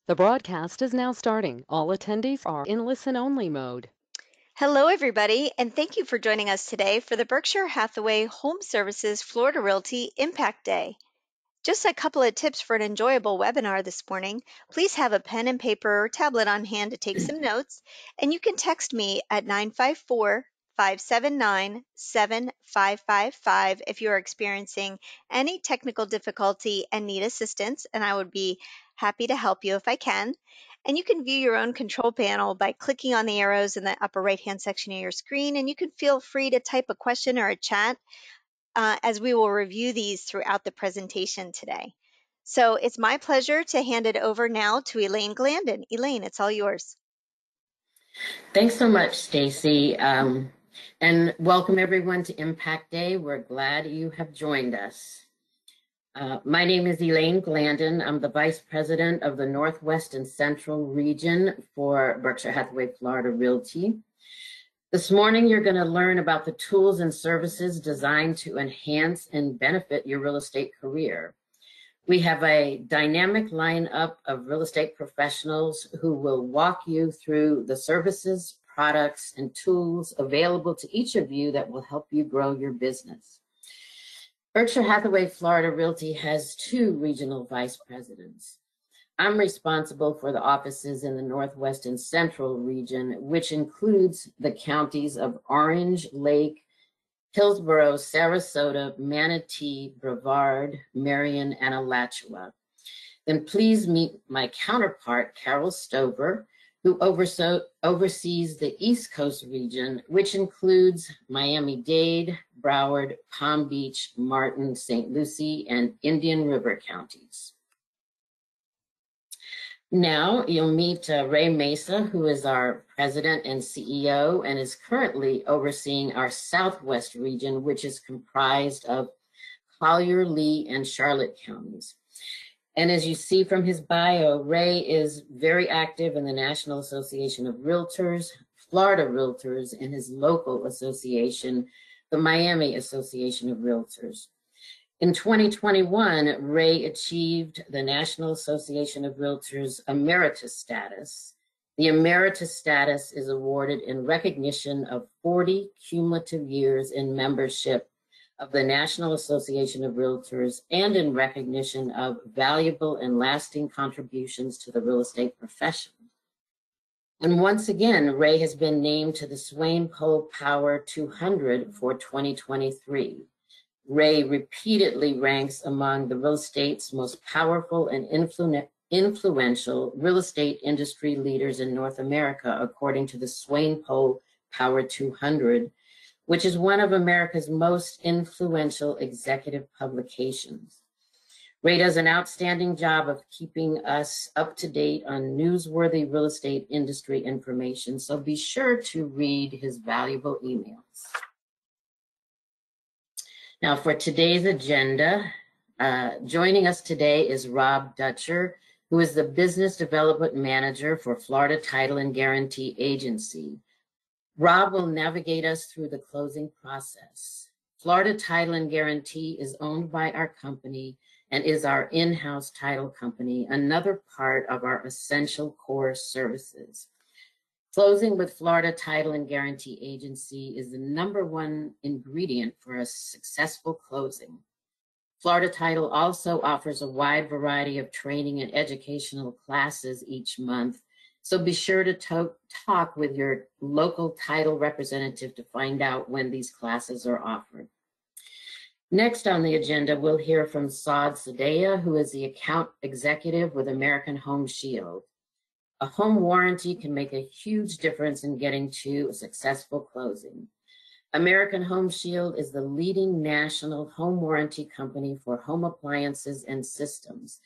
The broadcast is now starting. All attendees are in listen-only mode. Hello, everybody, and thank you for joining us today for the Berkshire Hathaway HomeServices Florida Realty Impact Day. Just a couple of tips for an enjoyable webinar this morning. Please have a pen and paper or tablet on hand to take some notes, and you can text me at 954-579-7555 if you are experiencing any technical difficulty and need assistance, and I would be happy to help you if I can. And you can view your own control panel by clicking on the arrows in the upper right-hand section of your screen, and you can feel free to type a question or a chat as we will review these throughout the presentation today. So it's my pleasure to hand it over now to Elaine Glandon. Elaine, it's all yours. Thanks so much, Stacy, and welcome everyone to Impact Day. We're glad you have joined us. My name is Elaine Glandon. I'm the Vice President of the Northwest and Central Region for Berkshire Hathaway Florida Realty. This morning, you're going to learn about the tools and services designed to enhance and benefit your real estate career. We have a dynamic lineup of real estate professionals who will walk you through the services, products, and tools available to each of you that will help you grow your business. Berkshire Hathaway Florida Realty has two regional vice presidents. I'm responsible for the offices in the Northwest and Central region, which includes the counties of Orange, Lake, Hillsborough, Sarasota, Manatee, Brevard, Marion, and Alachua. Then please meet my counterpart, Carol Stover, who oversees the East Coast region, which includes Miami-Dade, Broward, Palm Beach, Martin, St. Lucie, and Indian River counties. Now you'll meet Ray Mesa, who is our president and CEO and is currently overseeing our Southwest region, which is comprised of Collier, Lee, and Charlotte counties. And as you see from his bio, Ray is very active in the National Association of Realtors, Florida Realtors, and his local association, the Miami Association of Realtors. In 2021, Ray achieved the National Association of Realtors Emeritus status. The Emeritus status is awarded in recognition of 40 cumulative years in membership of the National Association of Realtors and in recognition of valuable and lasting contributions to the real estate profession. And once again, Ray has been named to the Swain Poll Power 200 for 2023. Ray repeatedly ranks among the real estate's most powerful and influential real estate industry leaders in North America, according to the Swain Poll Power 200, which is one of America's most influential executive publications. Ray does an outstanding job of keeping us up to date on newsworthy real estate industry information, so be sure to read his valuable emails. Now for today's agenda, joining us today is Rob Dutcher, who is the Business Development Manager for Florida Title and Guarantee Agency. Rob will navigate us through the closing process. Florida Title and Guarantee is owned by our company and is our in-house title company, another part of our essential core services. Closing with Florida Title and Guarantee Agency is the #1 ingredient for a successful closing. Florida Title also offers a wide variety of training and educational classes each month, so be sure to talk with your local title representative to find out when these classes are offered. Next on the agenda, we'll hear from Saad Sadea, who is the account executive with American Home Shield. A home warranty can make a huge difference in getting to a successful closing. American Home Shield is the leading national home warranty company for home appliances and systems.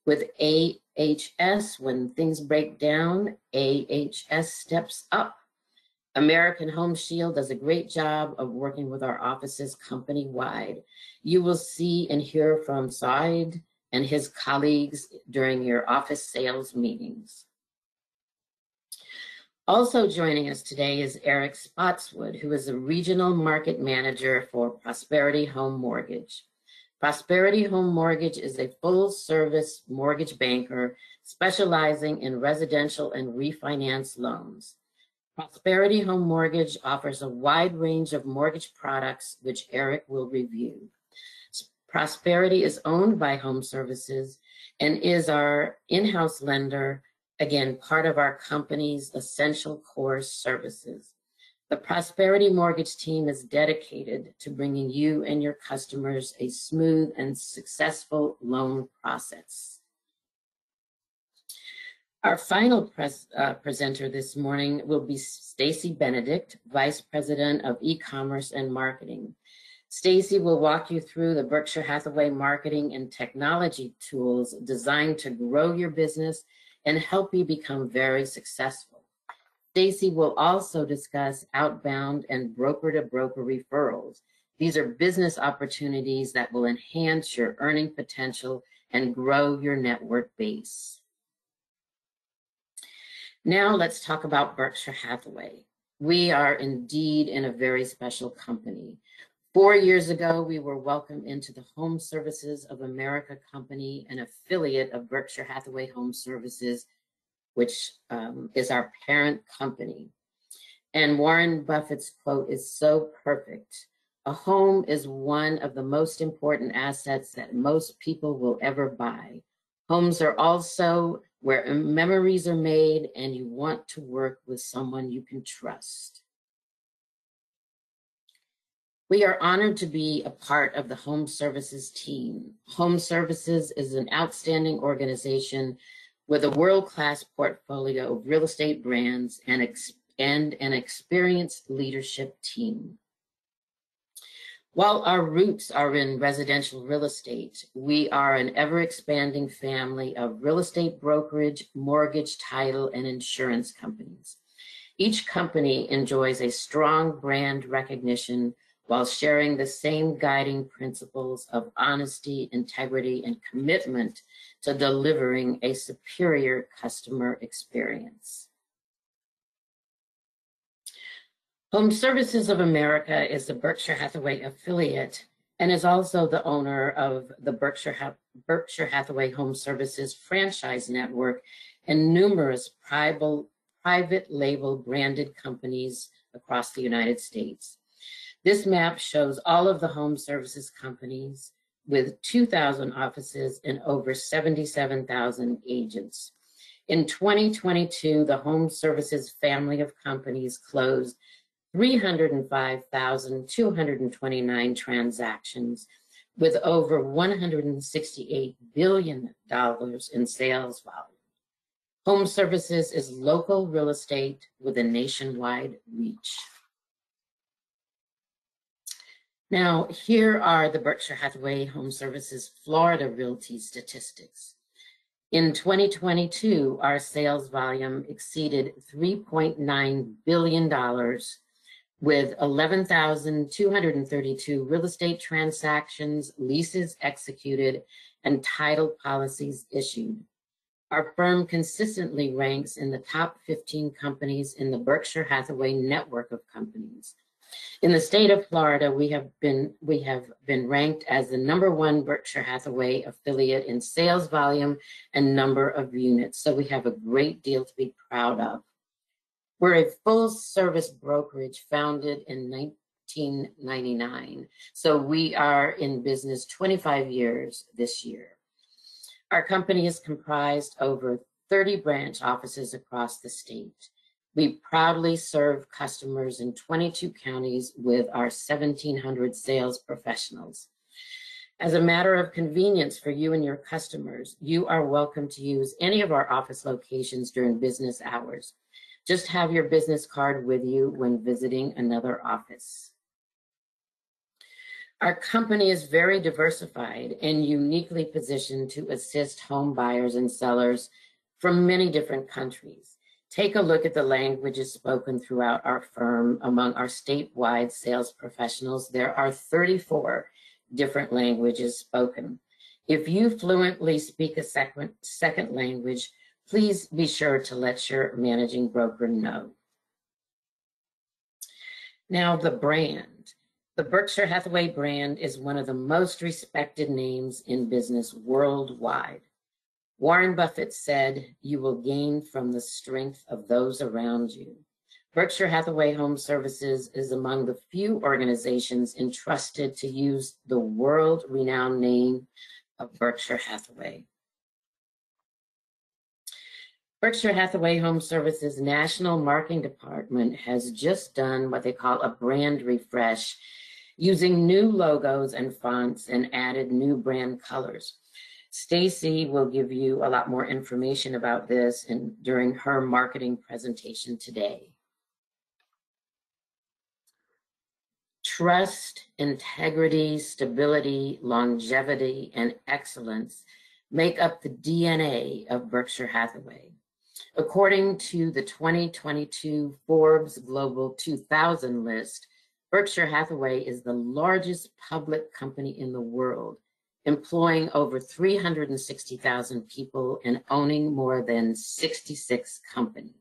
With AHS, when things break down, AHS steps up. American Home Shield does a great job of working with our offices company-wide. You will see and hear from Saad and his colleagues during your office sales meetings. Also joining us today is Eric Spotswood, who is a regional market manager for Prosperity Home Mortgage. Prosperity Home Mortgage is a full-service mortgage banker specializing in residential and refinance loans. Prosperity Home Mortgage offers a wide range of mortgage products, which Eric will review. Prosperity is owned by HomeServices and is our in-house lender, again, part of our company's essential core services. The Prosperity Mortgage team is dedicated to bringing you and your customers a smooth and successful loan process. Our final presenter this morning will be Stacy Benedict, Vice President of E-commerce and Marketing. Stacy will walk you through the Berkshire Hathaway marketing and technology tools designed to grow your business and help you become very successful. Stacy will also discuss outbound and broker-to-broker referrals. These are business opportunities that will enhance your earning potential and grow your network base. Now let's talk about Berkshire Hathaway. We are indeed in a very special company. 4 years ago, we were welcomed into the HomeServices of America company, an affiliate of Berkshire Hathaway HomeServices, which is our parent company. And Warren Buffett's quote is so perfect. A home is one of the most important assets that most people will ever buy. Homes are also where memories are made and you want to work with someone you can trust. We are honored to be a part of the HomeServices team. HomeServices is an outstanding organization with a world-class portfolio of real estate brands and an experienced leadership team. While our roots are in residential real estate, we are an ever-expanding family of real estate brokerage, mortgage, title, and insurance companies. Each company enjoys a strong brand recognition while sharing the same guiding principles of honesty, integrity, and commitment to delivering a superior customer experience. HomeServices of America is the Berkshire Hathaway affiliate and is also the owner of the Berkshire Hathaway HomeServices franchise network and numerous private label branded companies across the United States. This map shows all of the HomeServices companies with 2,000 offices and over 77,000 agents. In 2022, the HomeServices family of companies closed 305,229 transactions with over $168 billion in sales volume. HomeServices is local real estate with a nationwide reach. Now, here are the Berkshire Hathaway HomeServices Florida Realty statistics. In 2022, our sales volume exceeded $3.9 billion with 11,232 real estate transactions, leases executed, and title policies issued. Our firm consistently ranks in the top 15 companies in the Berkshire Hathaway network of companies. In the state of Florida, we have been ranked as the #1 Berkshire Hathaway affiliate in sales volume and number of units. So we have a great deal to be proud of. We're a full service brokerage founded in 1999. So we are in business 25 years this year. Our company is comprised over 30 branch offices across the state. We proudly serve customers in 22 counties with our 1,700 sales professionals. As a matter of convenience for you and your customers, you are welcome to use any of our office locations during business hours. Just have your business card with you when visiting another office. Our company is very diversified and uniquely positioned to assist home buyers and sellers from many different countries. Take a look at the languages spoken throughout our firm. Among our statewide sales professionals, there are 34 different languages spoken. If you fluently speak a second language, please be sure to let your managing broker know. Now, the brand. The Berkshire Hathaway brand is one of the most respected names in business worldwide. Warren Buffett said, "You will gain from the strength of those around you." Berkshire Hathaway Home Services is among the few organizations entrusted to use the world-renowned name of Berkshire Hathaway. Berkshire Hathaway Home Services National Marketing Department has just done what they call a brand refresh, using new logos and fonts and added new brand colors. Stacy will give you a lot more information about this during her marketing presentation today. Trust, integrity, stability, longevity, and excellence make up the DNA of Berkshire Hathaway. According to the 2022 Forbes Global 2000 list, Berkshire Hathaway is the largest public company in the world, employing over 360,000 people and owning more than 66 companies.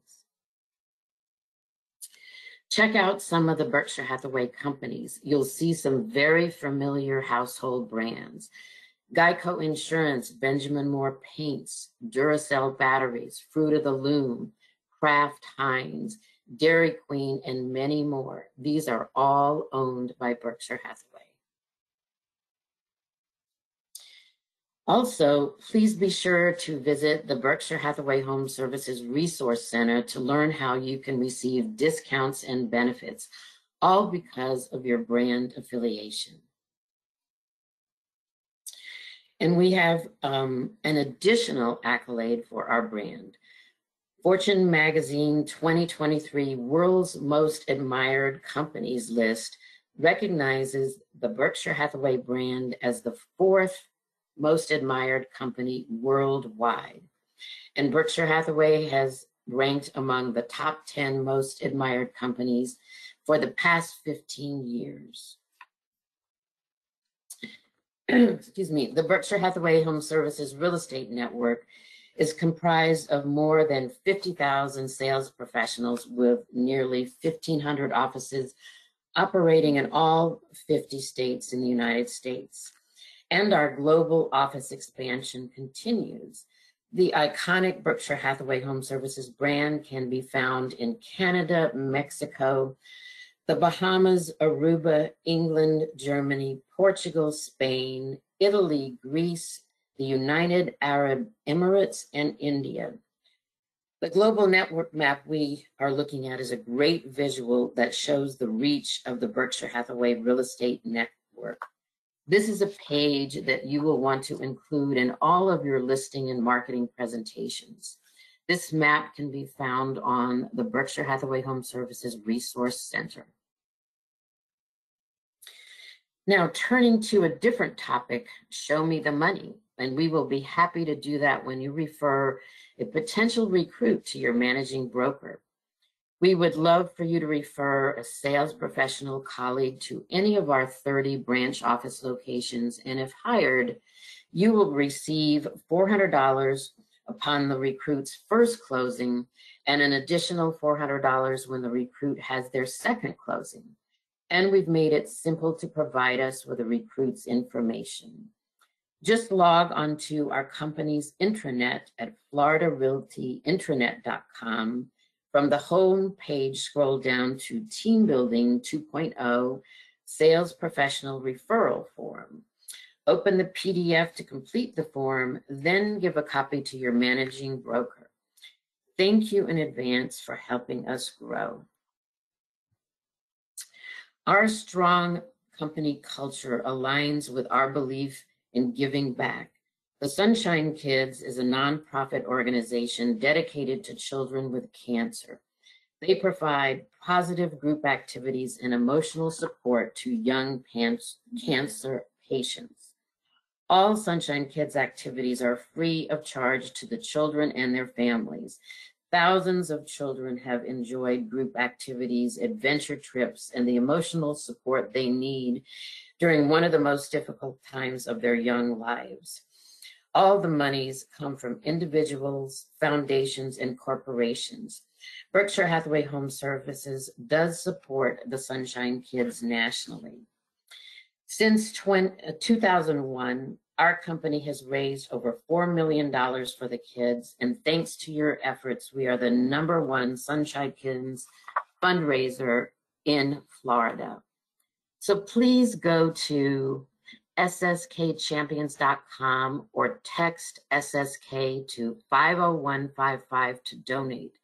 Check out some of the Berkshire Hathaway companies. You'll see some very familiar household brands. Geico Insurance, Benjamin Moore Paints, Duracell Batteries, Fruit of the Loom, Kraft Heinz, Dairy Queen, and many more. These are all owned by Berkshire Hathaway. Also, please be sure to visit the Berkshire Hathaway Home Services Resource Center to learn how you can receive discounts and benefits, all because of your brand affiliation. And we have an additional accolade for our brand. Fortune Magazine 2023 World's Most Admired Companies list recognizes the Berkshire Hathaway brand as the 4th most admired company worldwide. And Berkshire Hathaway has ranked among the top 10 most admired companies for the past 15 years. Excuse me, the Berkshire Hathaway Home Services Real Estate Network is comprised of more than 50,000 sales professionals with nearly 1,500 offices operating in all 50 states in the United States. And our global office expansion continues. The iconic Berkshire Hathaway Home Services brand can be found in Canada, Mexico, the Bahamas, Aruba, England, Germany, Portugal, Spain, Italy, Greece, the United Arab Emirates, and India. The global network map we are looking at is a great visual that shows the reach of the Berkshire Hathaway Real Estate Network. This is a page that you will want to include in all of your listing and marketing presentations. This map can be found on the Berkshire Hathaway Home Services Resource Center. Now, turning to a different topic, show me the money, and we will be happy to do that when you refer a potential recruit to your managing broker. We would love for you to refer a sales professional colleague to any of our 30 branch office locations, and if hired, you will receive $400 upon the recruit's first closing and an additional $400 when the recruit has their second closing. And we've made it simple to provide us with a recruit's information. Just log onto our company's intranet at floridarealtyintranet.com. From the home page, scroll down to Team Building 2.0 Sales Professional Referral Form. Open the PDF to complete the form, then give a copy to your managing broker. Thank you in advance for helping us grow. Our strong company culture aligns with our belief in giving back. The Sunshine Kids is a nonprofit organization dedicated to children with cancer. They provide positive group activities and emotional support to young cancer patients. All Sunshine Kids activities are free of charge to the children and their families. Thousands of children have enjoyed group activities, adventure trips, and the emotional support they need during one of the most difficult times of their young lives. All the monies come from individuals, foundations, and corporations. Berkshire Hathaway Home Services does support the Sunshine Kids nationally. Since 2001, Our company has raised over $4 million for the kids, and thanks to your efforts, we are the #1 Sunshine Kids fundraiser in Florida. So please go to sskchampions.com or text SSK to 50155 to donate.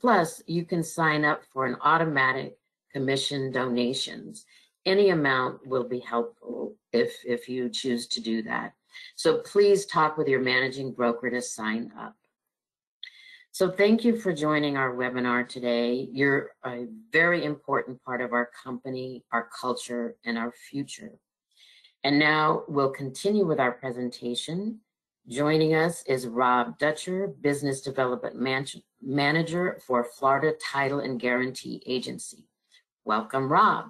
Plus, you can sign up for an automatic commission donations. Any amount will be helpful if you choose to do that. So please talk with your managing broker to sign up. So thank you for joining our webinar today. You're a very important part of our company, our culture, and our future. And now we'll continue with our presentation. Joining us is Rob Dutcher, Business Development Manager for Florida Title and Guarantee Agency. Welcome, Rob.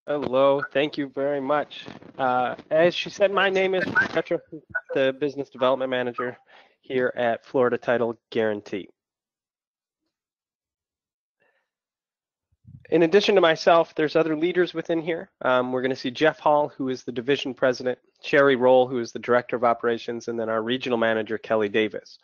Hello, thank you very much. As she said, my name is Rob Dutcher, the Business Development Manager here at Florida Title Guarantee. In addition to myself, there's other leaders within here. We're going to see Jeff Hall, who is the Division President, Sherry Roll, who is the Director of Operations, and then our Regional Manager, Kelly Davis.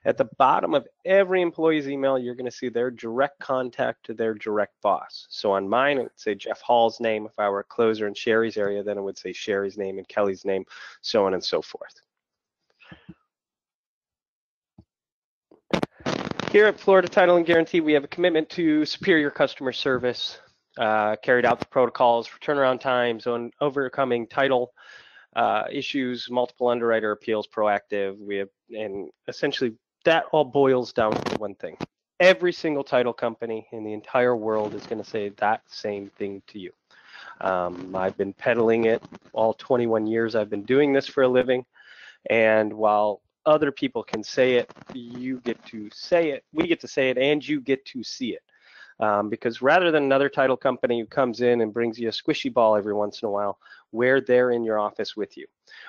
At the bottom of every employee's email, you're going to see their direct contact to their direct boss. So on mine, it would say Jeff Hall's name. If I were a closer in Sherry's area, then it would say Sherry's name and Kelly's name, so on and so forth. Here at Florida Title and Guarantee, we have a commitment to superior customer service, carried out the protocols for turnaround times on overcoming title issues, multiple underwriter appeals, proactive. And essentially that all boils down to one thing. Every single title company in the entire world is going to say that same thing to you. I've been peddling it all 21 years. I've been doing this for a living. And while other people can say it, you get to say it, we get to say it, and you get to see it. Because rather than another title company who comes in and brings you a squishy ball every once in a while, we're there in your office with you.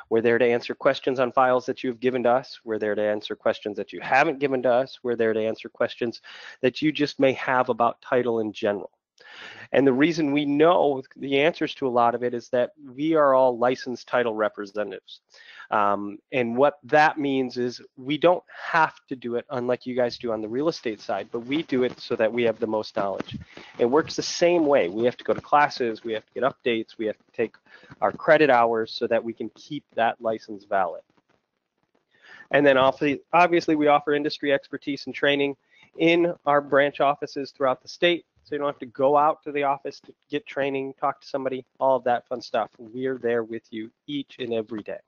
We're there to answer questions on files that you've given to us. We're there to answer questions that you haven't given to us. We're there to answer questions that you just may have about title in general. And the reason we know the answers to a lot of it is that we are all licensed title representatives. And what that means is we don't have to do it unlike you guys do on the real estate side, but we do it so that we have the most knowledge. It works the same way. We have to go to classes, we have to get updates, we have to take our credit hours so that we can keep that license valid. And then obviously we offer industry expertise and training in our branch offices throughout the state. So you don't have to go out to the office to get training, talk to somebody, all of that fun stuff. We're there with you each and every day.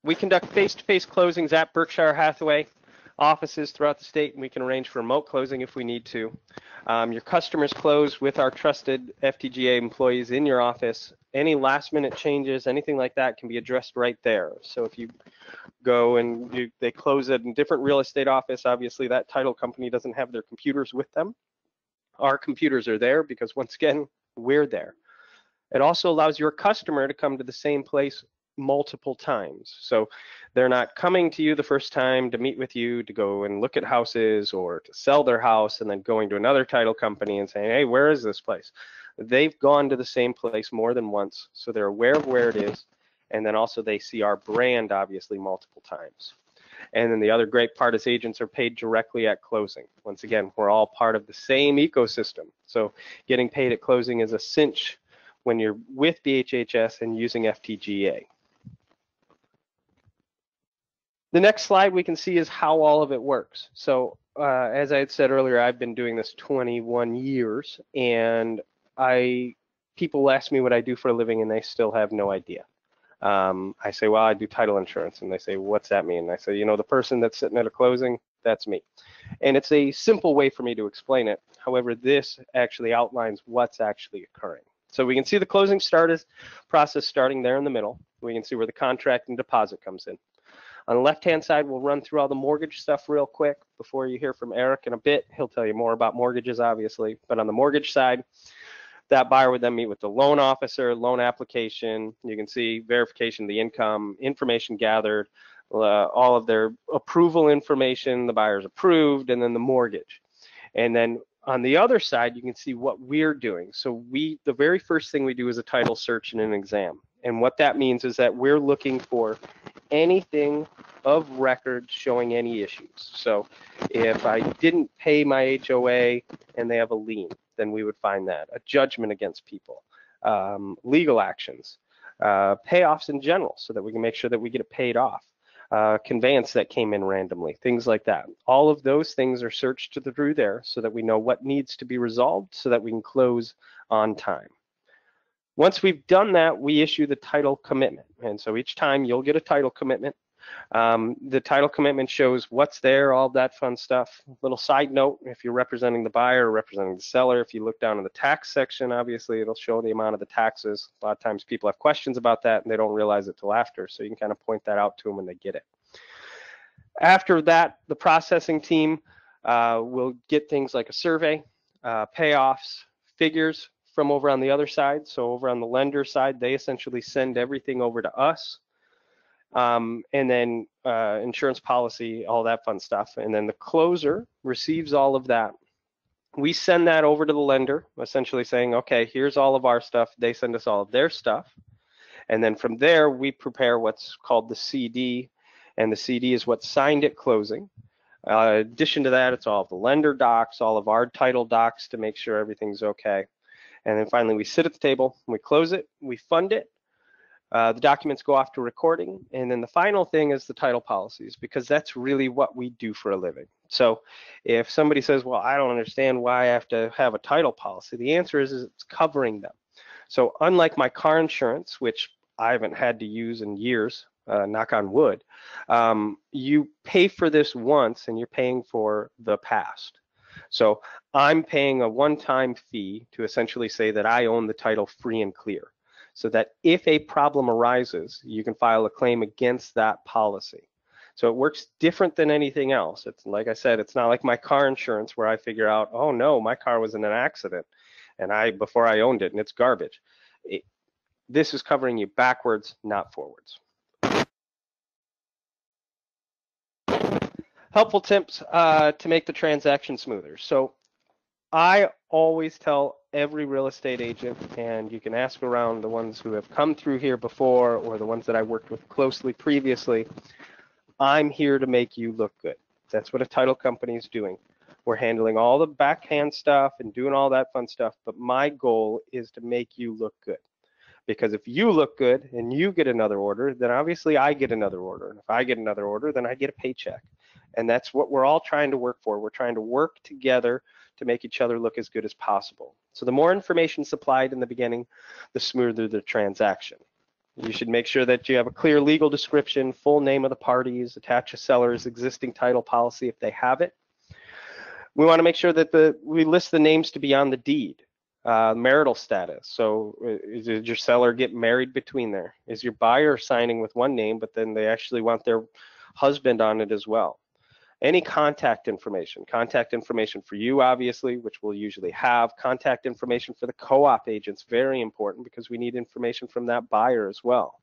We conduct face-to-face closings at Berkshire Hathaway offices throughout the state, and we can arrange for remote closing if we need to. Your customers close with our trusted FTGA employees in your office. Any last-minute changes, anything like that can be addressed right there. So if you go and they close at a different real estate office, obviously that title company doesn't have their computers with them. Our computers are there because, once again, we're there. It also allows your customer to come to the same place multiple times. So they're not coming to you the first time to meet with you to go and look at houses or to sell their house and then going to another title company and saying, hey, where is this place? They've gone to the same place more than once, so they're aware of where it is. And then also they see our brand, obviously, multiple times. And then the other great part is agents are paid directly at closing. Once again, we're all part of the same ecosystem. So getting paid at closing is a cinch when you're with BHHS and using FTGA. The next slide we can see is how all of it works. So as I had said earlier, I've been doing this 21 years, and people ask me what I do for a living and they still have no idea. I say, well, I do title insurance, and they say, what's that mean? And I say, you know, the person that's sitting at a closing, that's me. And it's a simple way for me to explain it. However, this actually outlines what's actually occurring. So we can see the closing process starting there in the middle. We can see where the contract and deposit comes in. On the left-hand side, we'll run through all the mortgage stuff real quick before you hear from Eric in a bit. He'll tell you more about mortgages, obviously. But on the mortgage side, that buyer would then meet with the loan officer, loan application. You can see verification of the income, information gathered, all of their approval information, the buyer's approved, and then the mortgage. And then On the other side, you can see what we're doing. So the very first thing we do is a title search and an exam. And what that means is that we're looking for anything of record showing any issues. So if I didn't pay my HOA and they have a lien, then we would find that. A judgment against people, legal actions, payoffs in general, so that we can make sure that we get it paid off. Conveyance that came in randomly, things like that. All of those things are searched through there so that we know what needs to be resolved so that we can close on time. Once we've done that, we issue the title commitment. And so each time you'll get a title commitment. The title commitment shows what's there, all that fun stuff. Little side note, if you're representing the buyer or representing the seller, if you look down in the tax section, obviously it'll show the amount of the taxes. A lot of times people have questions about that and they don't realize it till after, so you can kind of point that out to them when they get it. After that, the processing team will get things like a survey, payoffs, figures from over on the other side. So over on the lender side, they essentially send everything over to us. And then insurance policy, all that fun stuff. And then the closer receives all of that. We send that over to the lender, essentially saying, okay, here's all of our stuff. They send us all of their stuff. And then from there, we prepare what's called the CD. And the CD is what's signed at closing. In addition to that, it's all of the lender docs, all of our title docs to make sure everything's okay. And then finally, we sit at the table, we close it, we fund it. The documents go off to recording, and then the final thing is the title policies, because that's really what we do for a living. So if somebody says, well, I don't understand why I have to have a title policy, the answer is it's covering them. So unlike my car insurance, which I haven't had to use in years, knock on wood, you pay for this once and you're paying for the past. So I'm paying a one-time fee to essentially say that I own the title free and clear, so that if a problem arises, you can file a claim against that policy. So it works different than anything else. It's like I said, it's not like my car insurance where I figure out, oh no, my car was in an accident and before I owned it and it's garbage. This is covering you backwards, not forwards. Helpful tips to make the transaction smoother. So I always tell every real estate agent, and you can ask around the ones who have come through here before or the ones that I worked with closely previously, I'm here to make you look good. That's what a title company is doing. We're handling all the backhand stuff and doing all that fun stuff, but my goal is to make you look good. Because if you look good and you get another order, then obviously I get another order. And if I get another order, then I get a paycheck. And that's what we're all trying to work for. We're trying to work together to make each other look as good as possible. So the more information supplied in the beginning, the smoother the transaction. You should make sure that you have a clear legal description, full name of the parties, attach a seller's existing title policy if they have it. We want to make sure that we list the names to be on the deed. Marital status. So did your seller get married between there? Is your buyer signing with one name, but then they actually want their husband on it as well? Any contact information for you, obviously, which we'll usually have. Contact information for the co-op agents, very important because we need information from that buyer as well.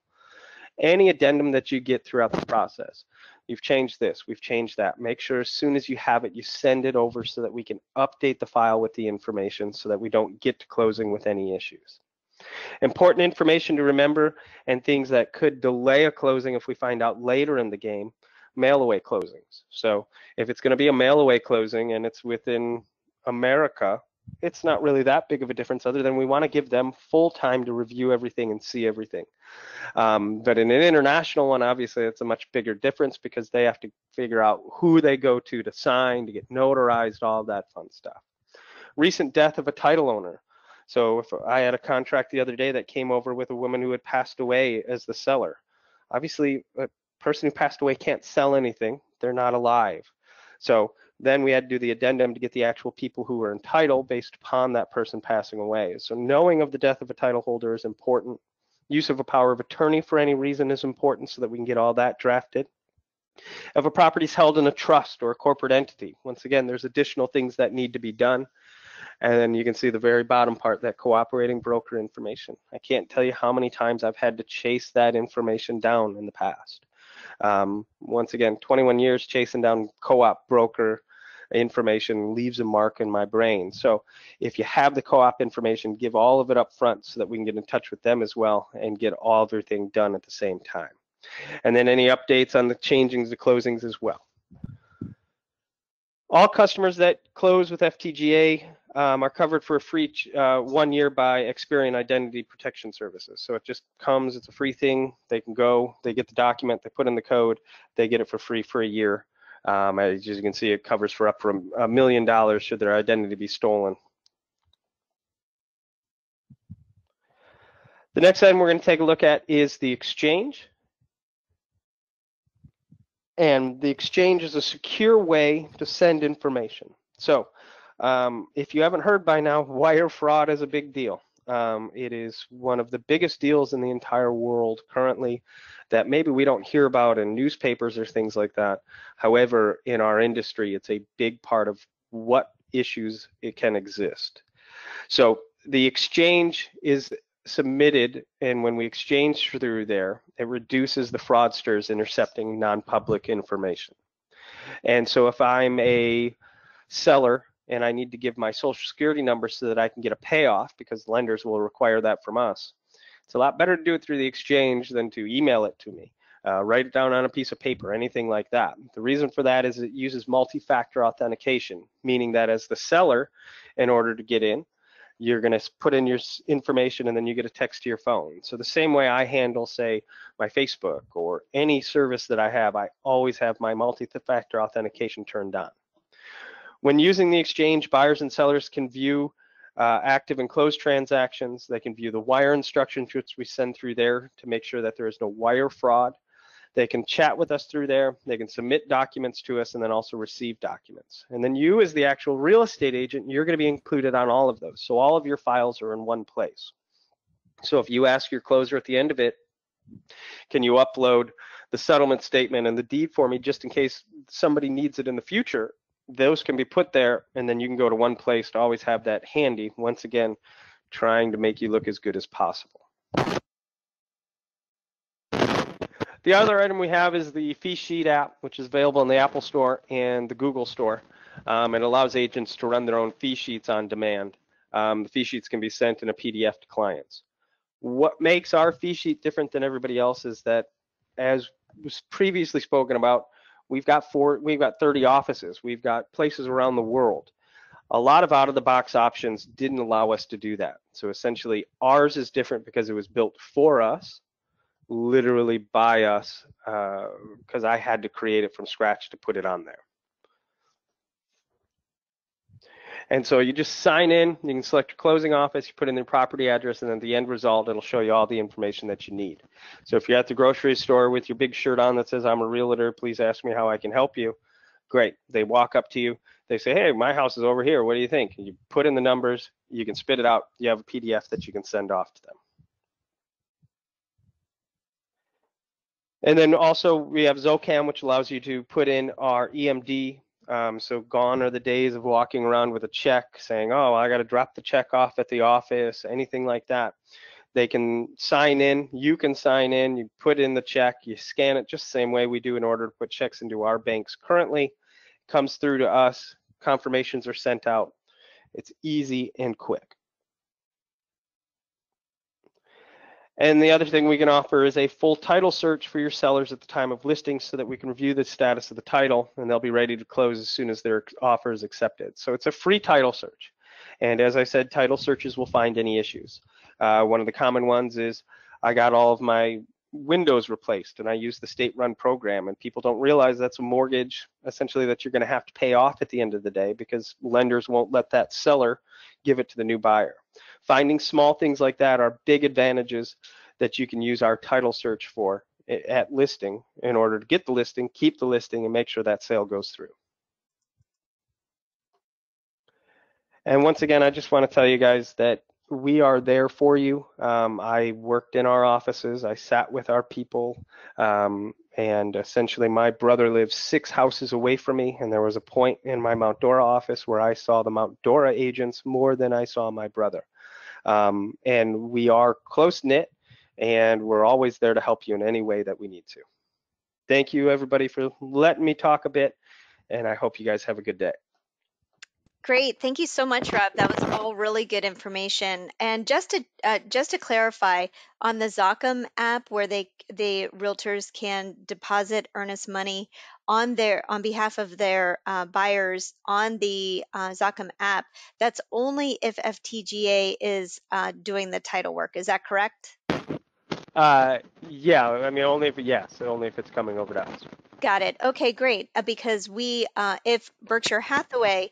Any addendum that you get throughout the process. You've changed this, we've changed that. Make sure as soon as you have it, you send it over so that we can update the file with the information so that we don't get to closing with any issues. Important information to remember and things that could delay a closing if we find out later in the game, mail away closings. So if it's going to be a mail away closing and it's within America, it's not really that big of a difference other than we want to give them full time to review everything and see everything. But in an international one, obviously, it's a much bigger difference because they have to figure out who they go to sign, to get notarized, all that fun stuff. Recent death of a title owner. So if I had a contract the other day that came over with a woman who had passed away as the seller. Obviously, a person who passed away can't sell anything. They're not alive. So then we had to do the addendum to get the actual people who were entitled based upon that person passing away. So knowing of the death of a title holder is important. Use of a power of attorney for any reason is important so that we can get all that drafted. If a property is held in a trust or a corporate entity, once again, there's additional things that need to be done. And then you can see the very bottom part, that cooperating broker information. I can't tell you how many times I've had to chase that information down in the past. Once again, 21 years chasing down co-op broker information leaves a mark in my brain. So if you have the co-op information, give all of it up front so that we can get in touch with them as well and get everything done at the same time. And then any updates on the changings, the closings as well. All customers that close with FTGA are covered for a free 1 year by Experian Identity Protection Services. So it just comes, it's a free thing. They can go, they get the document, they put in the code, they get it for free for a year. As you can see, it covers for up to $1 million should their identity be stolen. The next item we're going to take a look at is the exchange. And the exchange is a secure way to send information. So if you haven't heard by now, wire fraud is a big deal. It is one of the biggest deals in the entire world currently that maybe we don't hear about in newspapers or things like that. However, in our industry, it's a big part of what issues it can exist. So the exchange is submitted, and when we exchange through there, it reduces the fraudsters intercepting non-public information. And so if I'm a seller and I need to give my social security number so that I can get a payoff, because lenders will require that from us, it's a lot better to do it through the exchange than to email it to me. Write it down on a piece of paper, anything like that. The reason for that is it uses multi-factor authentication, meaning that as the seller, in order to get in, you're going to put in your information and then you get a text to your phone. So the same way I handle, say, my Facebook or any service that I have, I always have my multi-factor authentication turned on. When using the exchange, buyers and sellers can view active and closed transactions. They can view the wire instructions which we send through there to make sure that there is no wire fraud. They can chat with us through there. They can submit documents to us and then also receive documents. And then you as the actual real estate agent, you're going to be included on all of those. So all of your files are in one place. So if you ask your closer at the end of it, can you upload the settlement statement and the deed for me just in case somebody needs it in the future, those can be put there and then you can go to one place to always have that handy. Once again, trying to make you look as good as possible. The other item we have is the Fee Sheet app, which is available in the Apple Store and the Google Store. It allows agents to run their own fee sheets on demand. The fee sheets can be sent in a PDF to clients. What makes our fee sheet different than everybody else is that, as was previously spoken about, we've got 30 offices. We've got places around the world. A lot of out-of-the-box options didn't allow us to do that. So essentially, ours is different because it was built for us, literally by us, because I had to create it from scratch to put it on there. And so you just sign in, you can select your closing office, you put in your property address, and then the end result, it'll show you all the information that you need. So if you're at the grocery store with your big shirt on that says, I'm a realtor, please ask me how I can help you. Great. They walk up to you, they say, hey, my house is over here, what do you think? You put in the numbers, you can spit it out, you have a PDF that you can send off to them. And then also we have Zocam, which allows you to put in our EMD. So gone are the days of walking around with a check saying, oh, I got to drop the check off at the office, anything like that. They can sign in, you can sign in, you put in the check, you scan it just the same way we do in order to put checks into our banks currently. It comes through to us, confirmations are sent out. It's easy and quick. And the other thing we can offer is a full title search for your sellers at the time of listing so that we can review the status of the title and they'll be ready to close as soon as their offer is accepted. So it's a free title search. And as I said, title searches will find any issues. One of the common ones is I got all of my windows replaced and I use the state-run program, and people don't realize that's a mortgage essentially that you're going to have to pay off at the end of the day because lenders won't let that seller give it to the new buyer. Finding small things like that are big advantages that you can use our title search for at listing in order to get the listing, keep the listing, and make sure that sale goes through. And once again, I just want to tell you guys that we are there for you. I worked in our offices. I sat with our people. And essentially, my brother lives 6 houses away from me. And there was a point in my Mount Dora office where I saw the Mount Dora agents more than I saw my brother. And we are close-knit, and we're always there to help you in any way that we need to. Thank you, everybody, for letting me talk a bit. And I hope you guys have a good day. Great. Thank you so much, Rob. That was all really good information. And just to clarify, on the Zachem app, where the realtors can deposit earnest money on behalf of their buyers on the Zachem app, that's only if FTGA is doing the title work. Is that correct? Yeah, I mean, only if it's coming over to us. Got it. Okay, great. Because if Berkshire Hathaway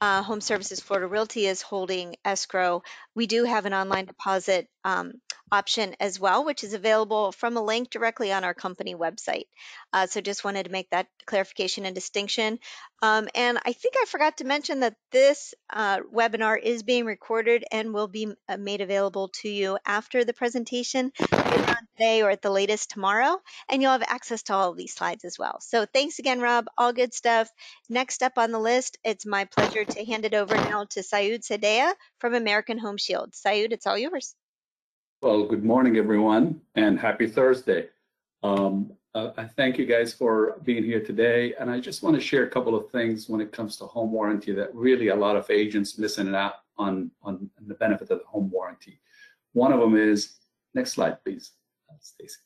Home Services Florida Realty is holding escrow, we do have an online deposit option as well, which is available from a link directly on our company website. So just wanted to make that clarification and distinction. And I think I forgot to mention that this webinar is being recorded and will be made available to you after the presentation, later on today or at the latest tomorrow, and you'll have access to all of these slides as well. So thanks again, Rob. All good stuff. Next up on the list, it's my pleasure to hand it over now to Sayud Sadea from American Home Shield. Sayud, it's all yours. Well, good morning, everyone, and happy Thursday. I thank you guys for being here today, and I just want to share a couple of things when it comes to home warranty that really a lot of agents missing out on the benefit of the home warranty. One of them is, next slide, please, Stacy.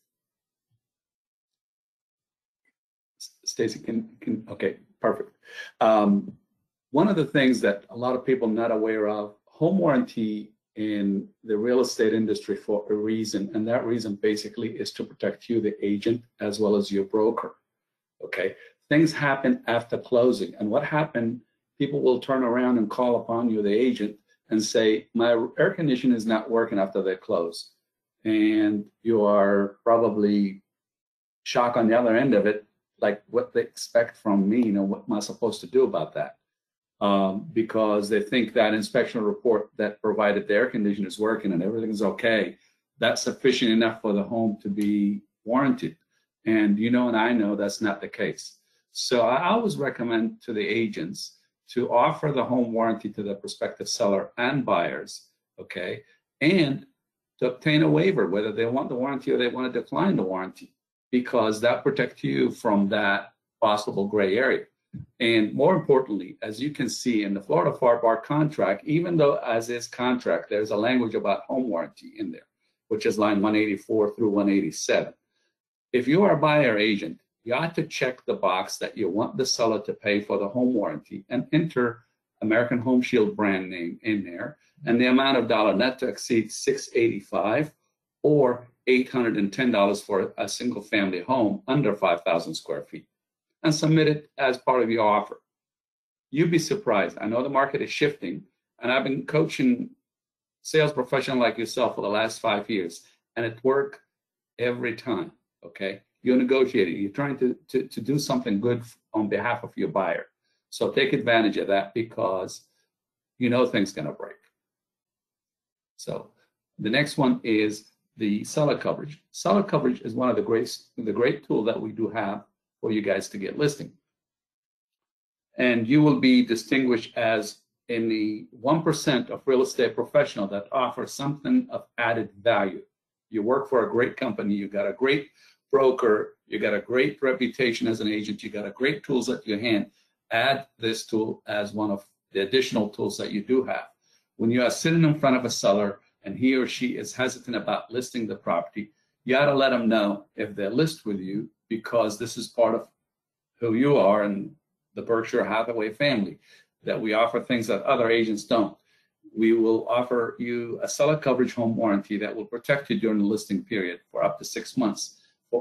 Stacy, can okay, perfect. One of the things that a lot of people are not aware of, home warranty in the real estate industry for a reason, and that reason basically is to protect you, the agent, as well as your broker. Okay, things happen after closing, and what happened, people will turn around and call upon you, the agent, and say, my air conditioning is not working after they close, and you are probably shocked on the other end of it, like what they expect from me, what am I supposed to do about that? Because they think that inspection report that provided the air conditioner is working and everything's okay, that's sufficient enough for the home to be warranted. And and I know that's not the case. So I always recommend to the agents to offer the home warranty to the prospective seller and buyers, okay, and to obtain a waiver, whether they want the warranty or they want to decline the warranty, because that protects you from that possible gray area. And more importantly, as you can see in the Florida FAR contract, even though as is contract, there's a language about home warranty in there, which is line 184 through 187. If you are a buyer agent, you ought to check the box that you want the seller to pay for the home warranty and enter American Home Shield brand name in there and the amount of dollar not to exceed $685 or $810 for a single family home under 5,000 square feet, and submit it as part of your offer. You'd be surprised. I know the market is shifting, and I've been coaching sales professionals like yourself for the last 5 years, and it worked every time, okay? You're negotiating. You're trying to do something good on behalf of your buyer. So take advantage of that, because things going to break. So the next one is the seller coverage. Seller coverage is one of the great tool that we do have for you guys to get listing. And you will be distinguished as in the 1% of real estate professional that offer something of added value. You work for a great company, you got a great broker, you got a great reputation as an agent, you got a great tools at your hand. Add this tool as one of the additional tools that you do have. When you are sitting in front of a seller and he or she is hesitant about listing the property, you ought to let them know if they list with you, because this is part of who you are and the Berkshire Hathaway family, that we offer things that other agents don't. We will offer you a seller coverage home warranty that will protect you during the listing period for up to 6 months,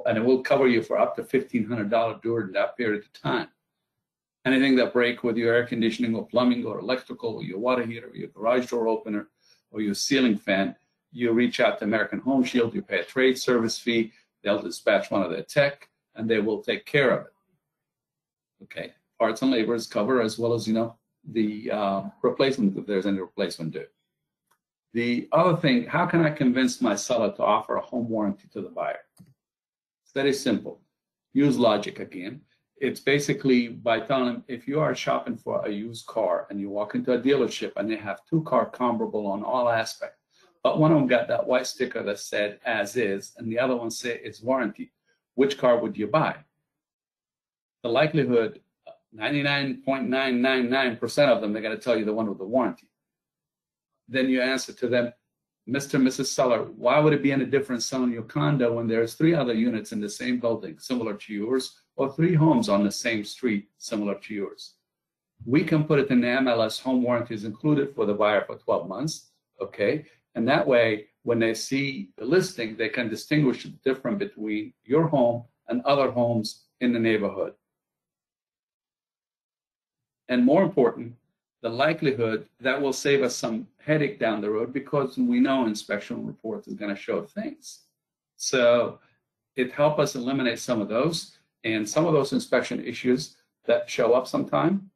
and it will cover you for up to $1,500 during that period of time. Anything that breaks with your air conditioning or plumbing or electrical or your water heater or your garage door opener or your ceiling fan, you reach out to American Home Shield, you pay a trade service fee, they'll dispatch one of their tech, and they will take care of it. Okay, parts and labor is covered, as well as the replacement, if there's any replacement due. The other thing, how can I convince my seller to offer a home warranty to the buyer? It's very simple. Use logic again. It's basically by telling them, if you are shopping for a used car and you walk into a dealership and they have 2 cars comparable on all aspects, but one of them got that white sticker that said as is, and the other one said it's warranty, which car would you buy? The likelihood 99.999% of them, they're going to tell you the one with the warranty. Then you answer to them, Mr. and Mrs. Seller, why would it be any different selling your condo when there's 3 other units in the same building similar to yours, or 3 homes on the same street similar to yours? We can put it in the MLS, home warranty is included for the buyer for 12 months, okay? And that way, when they see the listing, they can distinguish the difference between your home and other homes in the neighborhood. And more important, the likelihood that will save us some headache down the road, because we know inspection reports is going to show things. So it helps us eliminate some of those, and some of those inspection issues that show up sometime.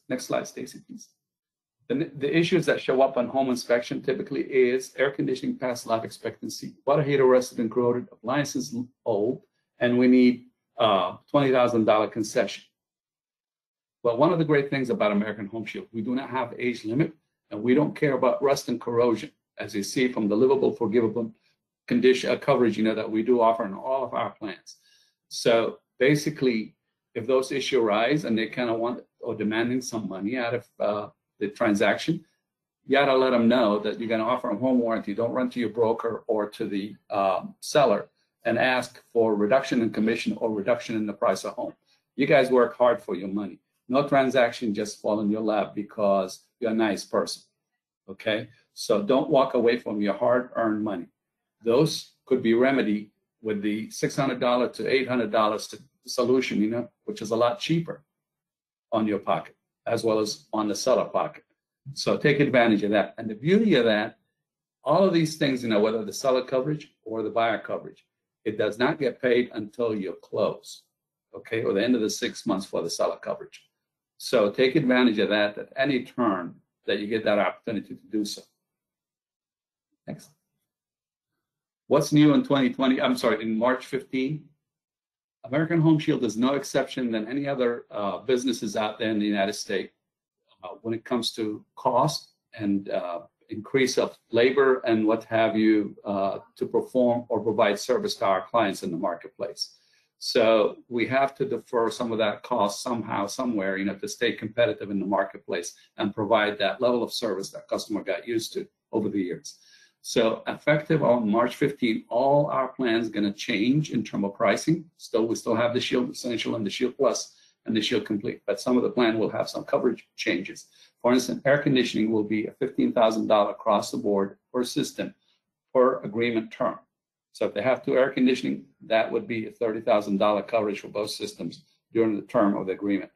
Next slide, Stacy, please. The issues that show up on home inspection typically is air conditioning past life expectancy, water heater rusted and corroded, appliances old, and we need $20,000 concession. Well, one of the great things about American Home Shield, we do not have age limit, and we don't care about rust and corrosion, as you see from the livable, forgivable condition coverage, that we do offer in all of our plans. So basically, if those issues arise and they kind of want or demanding some money out of the transaction, you got to let them know that you're going to offer a home warranty. Don't run to your broker or to the seller and ask for reduction in commission or reduction in the price of home. You guys work hard for your money. No transaction just fall in your lap because you're a nice person, okay? So don't walk away from your hard-earned money. Those could be remedied with the $600 to $800 solution, which is a lot cheaper on your pocket, as well as on the seller pocket. So take advantage of that. And the beauty of that, all of these things, whether the seller coverage or the buyer coverage, it does not get paid until you close, okay, or the end of the 6 months for the seller coverage. So take advantage of that at any turn that you get that opportunity to do so. Next. What's new in 2020? I'm sorry, in March 15? American Home Shield is no exception than any other businesses out there in the United States when it comes to cost and increase of labor and what have you to perform or provide service to our clients in the marketplace. So we have to defer some of that cost somehow, somewhere, to stay competitive in the marketplace and provide that level of service that customer got used to over the years. So effective on March 15, all our plans going to change in terms of pricing. We still have the Shield Essential and the Shield Plus and the Shield Complete, but some of the plan will have some coverage changes. For instance, air conditioning will be a $15,000 across the board per system per agreement term. So if they have 2 air conditioning, that would be a $30,000 coverage for both systems during the term of the agreement.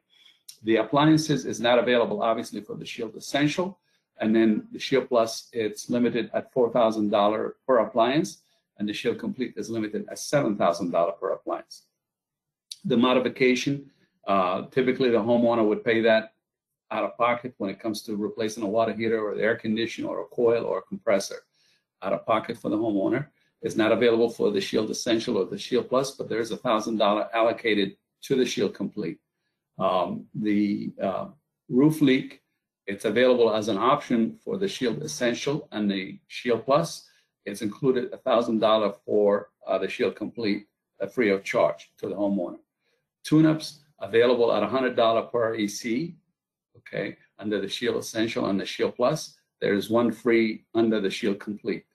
The appliances is not available, obviously, for the Shield Essential. And then the Shield Plus, it's limited at $4,000 per appliance, and the Shield Complete is limited at $7,000 per appliance. The modification, typically the homeowner would pay that out of pocket when it comes to replacing a water heater or the air conditioner or a coil or a compressor. Out of pocket for the homeowner. It's not available for the Shield Essential or the Shield Plus, but there's $1,000 allocated to the Shield Complete. The roof leak, it's available as an option for the Shield Essential and the Shield Plus. It's included $1,000 for the Shield Complete free of charge to the homeowner. Tune-ups available at $100 per AC, okay, under the Shield Essential and the Shield Plus. There's one free under the Shield Complete.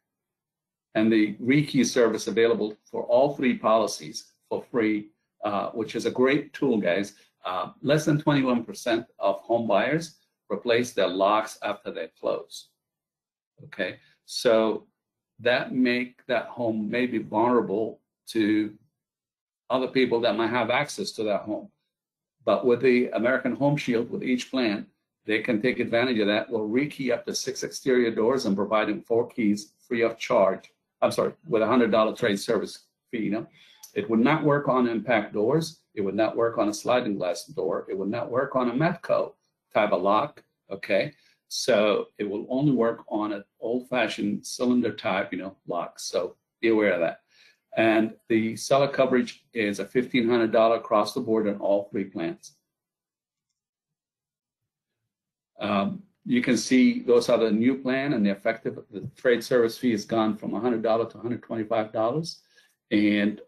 And the rekey service available for all 3 policies for free, which is a great tool, guys. Less than 21% of home buyers replace their locks after they close. Okay, so that make that home maybe vulnerable to other people that might have access to that home. But with the American Home Shield, with each plan, they can take advantage of that. We'll rekey up to 6 exterior doors and provide them 4 keys free of charge. I'm sorry, with a $100 trade service fee. It would not work on impact doors. It would not work on a sliding glass door. It would not work on a Metco type of lock. Okay, so it will only work on an old-fashioned cylinder type, lock. So be aware of that. And the seller coverage is a $1,500 across the board on all 3 plans. You can see those are the new plan, and the effective the trade service fee has gone from $100 to $125. And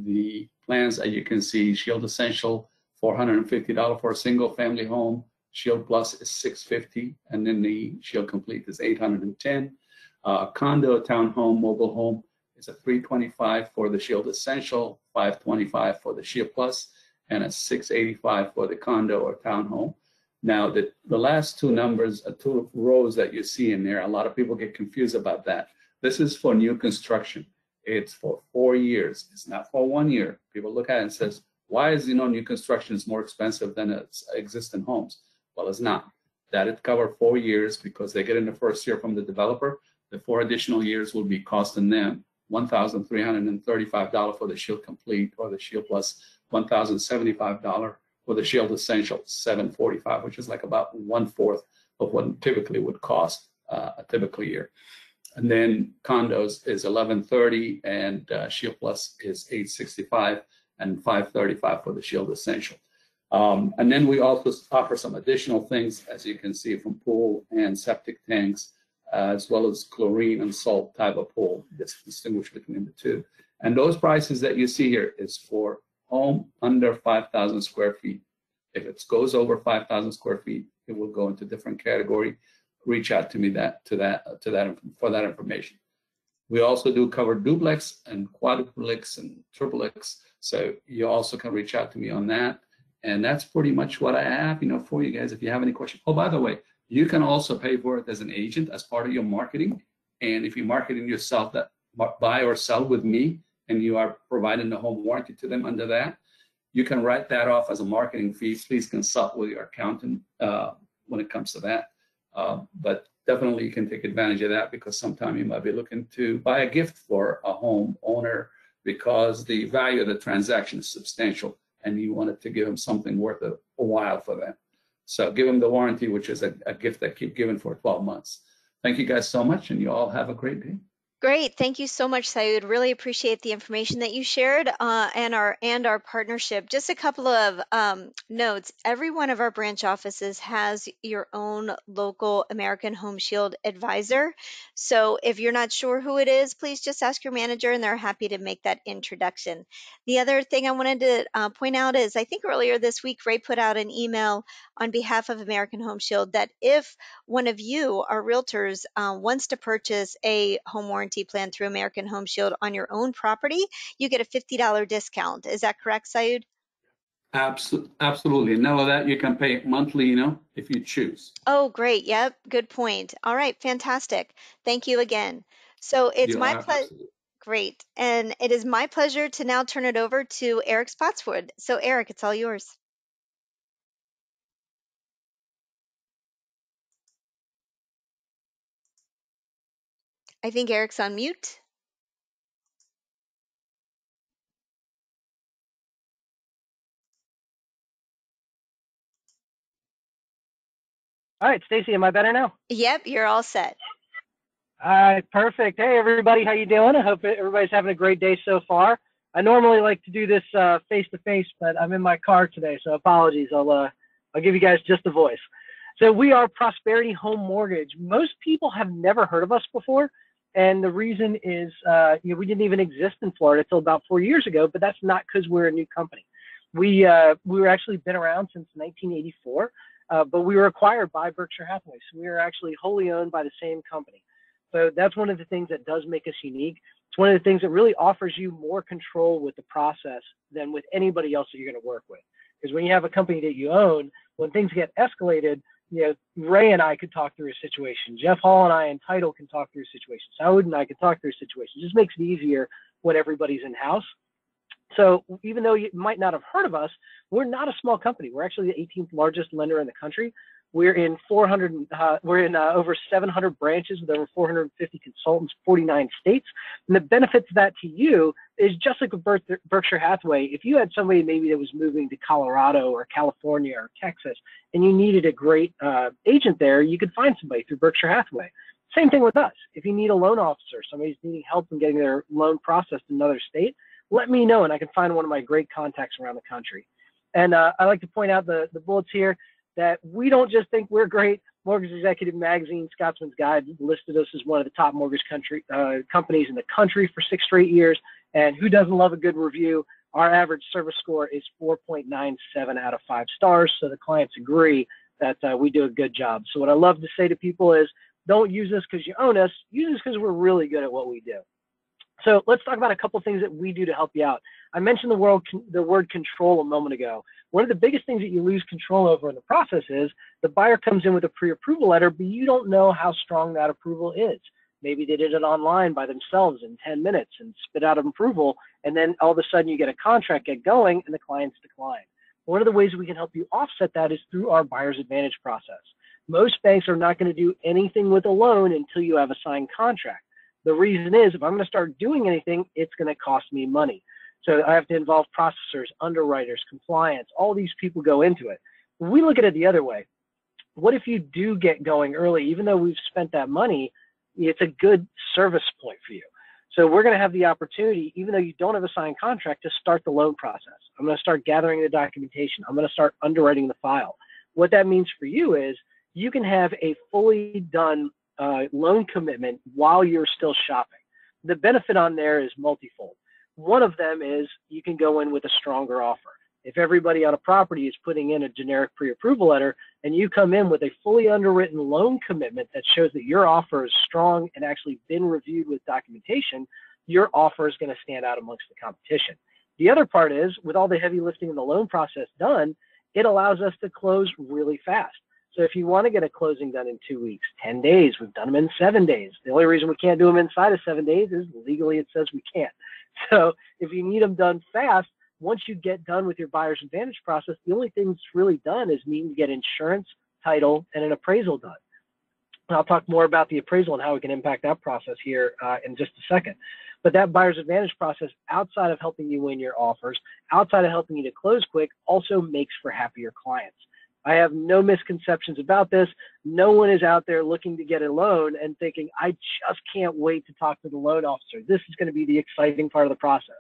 the plans that you can see, Shield Essential, $450 for a single family home. Shield Plus is $650, and then the Shield Complete is $810. Condo, townhome, mobile home is a $325 for the Shield Essential, $525 for the Shield Plus, and a $685 for the condo or townhome. Now, the last two numbers, two rows that you see in there, a lot of people get confused about that. This is for new construction. It's for 4 years. It's not for 1 year. People look at it and says, why is new construction is more expensive than existing homes? Well, it's not. That it cover 4 years because they get in the first year from the developer. The 4 additional years will be costing them $1,335 for the Shield Complete or the Shield Plus, $1,075 for the Shield Essential, $745, which is like about 1/4 of what typically would cost a typical year. And then condos is $1,130, and Shield Plus is $865 and $535 for the Shield Essential. And then we also offer some additional things, as you can see, from pool and septic tanks, as well as chlorine and salt type of pool. Distinguish between the two. And those prices that you see here is for home under 5,000 square feet. If it goes over 5,000 square feet, it will go into different category. Reach out to me for that information. We also do cover duplex and quadruplex and triplex, so you also can reach out to me on that. And that's pretty much what I have, for you guys. If you have any questions. Oh, by the way, you can also pay for it as an agent as part of your marketing. And if you're marketing yourself, that buy or sell with me, and you are providing the home warranty to them under that, you can write that off as a marketing fee. Please consult with your accountant when it comes to that. But definitely you can take advantage of that, because sometime you might be looking to buy a gift for a home owner because the value of the transaction is substantial and you wanted to give them something worth a while for them. So give them the warranty, which is a gift that keep giving for 12 months. Thank you guys so much, and you all have a great day. Great. Thank you so much, Saud. Really appreciate the information that you shared and our partnership. Just a couple of notes. Every one of our branch offices has your own local American Home Shield advisor. So if you're not sure who it is, please just ask your manager, and they're happy to make that introduction. The other thing I wanted to point out is, I think earlier this week, Ray put out an email on behalf of American Home Shield that if one of you, our realtors, wants to purchase a home warranty plan through American Home Shield on your own property, you get a $50 discount. Is that correct, Saud? Absolutely. Now that you can pay monthly, if you choose. Oh, great. Yep. Good point. All right. Fantastic. Thank you again. So it's my pleasure. Great. And it is my pleasure to now turn it over to Eric Spotswood. So Eric, it's all yours. I think Eric's on mute. All right, Stacy, am I better now? Yep, you're all set. All right, perfect. Hey, everybody, how you doing? I hope everybody's having a great day so far. I normally like to do this face-to-face, but I'm in my car today, so apologies. I'll give you guys just a voice. So we are Prosperity Home Mortgage. Most people have never heard of us before, and the reason is we didn't even exist in Florida until about 4 years ago, but that's not because we're a new company. We were actually been around since 1984, but we were acquired by Berkshire Hathaway, so we are actually wholly owned by the same company. So that's one of the things that does make us unique. It's one of the things that really offers you more control with the process than with anybody else that you're going to work with. Because when you have a company that you own, when things get escalated, Ray and I could talk through a situation. Jeff Hall and I in title can talk through a situation. Saud and I can talk through a situation. It just makes it easier when everybody's in-house. So even though you might not have heard of us, we're not a small company. We're actually the 18th largest lender in the country. We're in over 700 branches with over 450 consultants, 49 states. And the benefits of that to you is just like with Berkshire Hathaway. If you had somebody maybe that was moving to Colorado or California or Texas, and you needed a great agent there, you could find somebody through Berkshire Hathaway. Same thing with us. If you need a loan officer, somebody's needing help in getting their loan processed in another state, let me know, and I can find one of my great contacts around the country. And I like to point out the bullets here that we don't just think we're great. Mortgage Executive Magazine, Scotsman's Guide listed us as one of the top mortgage companies in the country for 6 straight years. And who doesn't love a good review? Our average service score is 4.97 out of 5 stars. So the clients agree that we do a good job. So what I love to say to people is, don't use us because you own us. Use us because we're really good at what we do. So let's talk about a couple of things that we do to help you out. I mentioned the word control a moment ago. One of the biggest things that you lose control over in the process is the buyer comes in with a pre-approval letter, but you don't know how strong that approval is. Maybe they did it online by themselves in 10 minutes and spit out an approval, and then all of a sudden you get a contract get going and the clients decline. One of the ways we can help you offset that is through our buyer's advantage process. Most banks are not going to do anything with a loan until you have a signed contract. The reason is, if I'm going to start doing anything, it's going to cost me money. So I have to involve processors, underwriters, compliance, all these people go into it. We look at it the other way. What if you do get going early, even though we've spent that money, it's a good service point for you. So we're going to have the opportunity, even though you don't have a signed contract, to start the loan process. I'm going to start gathering the documentation. I'm going to start underwriting the file. What that means for you is you can have a fully done loan commitment while you're still shopping. The benefit on there is multifold. One of them is you can go in with a stronger offer. If everybody on a property is putting in a generic pre-approval letter and you come in with a fully underwritten loan commitment that shows that your offer is strong and actually been reviewed with documentation, your offer is going to stand out amongst the competition. The other part is, with all the heavy lifting in the loan process done, it allows us to close really fast. So if you want to get a closing done in 2 weeks, 10 days, we've done them in 7 days. The only reason we can't do them inside of 7 days is legally it says we can't. So if you need them done fast, once you get done with your buyer's advantage process, the only thing that's really done is needing to get insurance, title, and an appraisal done. And I'll talk more about the appraisal and how it can impact that process here in just a second. But that buyer's advantage process, outside of helping you win your offers, outside of helping you to close quick, also makes for happier clients. I have no misconceptions about this. No one is out there looking to get a loan and thinking, I just can't wait to talk to the loan officer. This is going to be the exciting part of the process.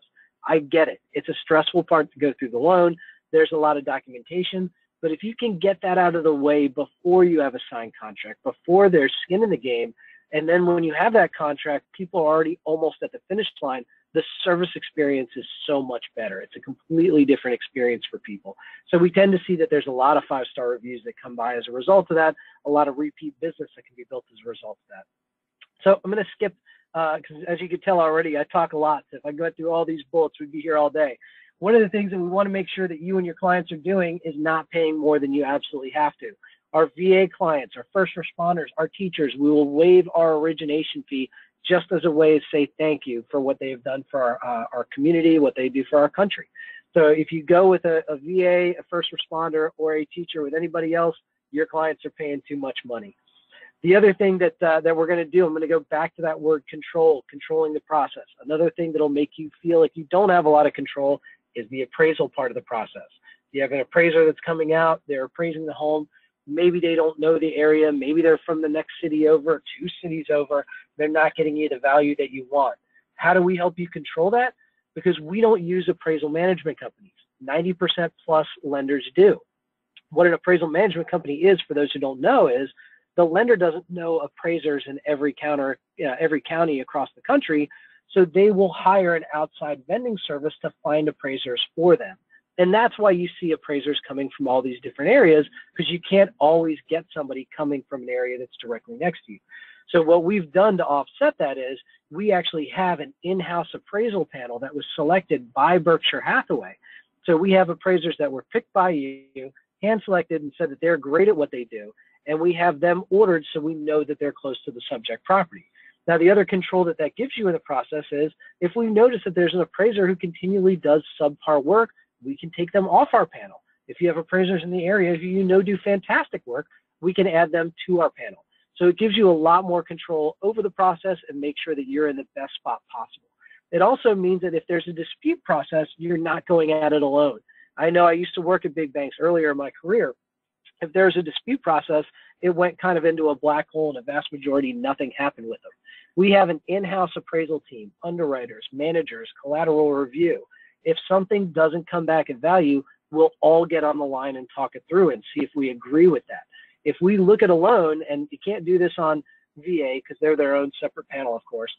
I get it. It's a stressful part to go through the loan. There's a lot of documentation. But if you can get that out of the way before you have a signed contract, before there's skin in the game, and then when you have that contract, people are already almost at the finish line, the service experience is so much better. It's a completely different experience for people. So we tend to see that there's a lot of 5-star reviews that come by as a result of that, a lot of repeat business that can be built as a result of that. So I'm going to skip, because as you can tell already, I talk a lot. So if I go through all these bullets, we'd be here all day. One of the things that we want to make sure that you and your clients are doing is not paying more than you absolutely have to. Our VA clients, our first responders, our teachers, we will waive our origination fee just as a way to say thank you for what they have done for our community, what they do for our country. So if you go with a VA, a first responder, or a teacher with anybody else, your clients are paying too much money. The other thing that we're going to do, I'm going to go back to that word control, controlling the process. Another thing that'll make you feel like you don't have a lot of control is the appraisal part of the process. You have an appraiser that's coming out, they're appraising the home. Maybe they don't know the area. Maybe they're from the next city over, 2 cities over. They're not getting you the value that you want. How do we help you control that? Because we don't use appraisal management companies. 90% plus lenders do. What an appraisal management company is, for those who don't know, is the lender doesn't know appraisers in every county across the country, so they will hire an outside vending service to find appraisers for them. And that's why you see appraisers coming from all these different areas, because you can't always get somebody coming from an area that's directly next to you. So what we've done to offset that is we actually have an in-house appraisal panel that was selected by Berkshire Hathaway. So we have appraisers that were picked by you, hand-selected, and said that they're great at what they do. And we have them ordered so we know that they're close to the subject property. Now, the other control that that gives you in the process is if we notice that there's an appraiser who continually does subpar work, we can take them off our panel. If you have appraisers in the area who you know do fantastic work, we can add them to our panel. So it gives you a lot more control over the process and make sure that you're in the best spot possible. It also means that if there's a dispute process, you're not going at it alone. I know I used to work at big banks earlier in my career. If there's a dispute process, it went kind of into a black hole, and a vast majority, nothing happened with them. We have an in-house appraisal team, underwriters, managers, collateral review. If something doesn't come back at value, we'll all get on the line and talk it through and see if we agree with that. If we look at a loan, and you can't do this on VA because they're their own separate panel, of course,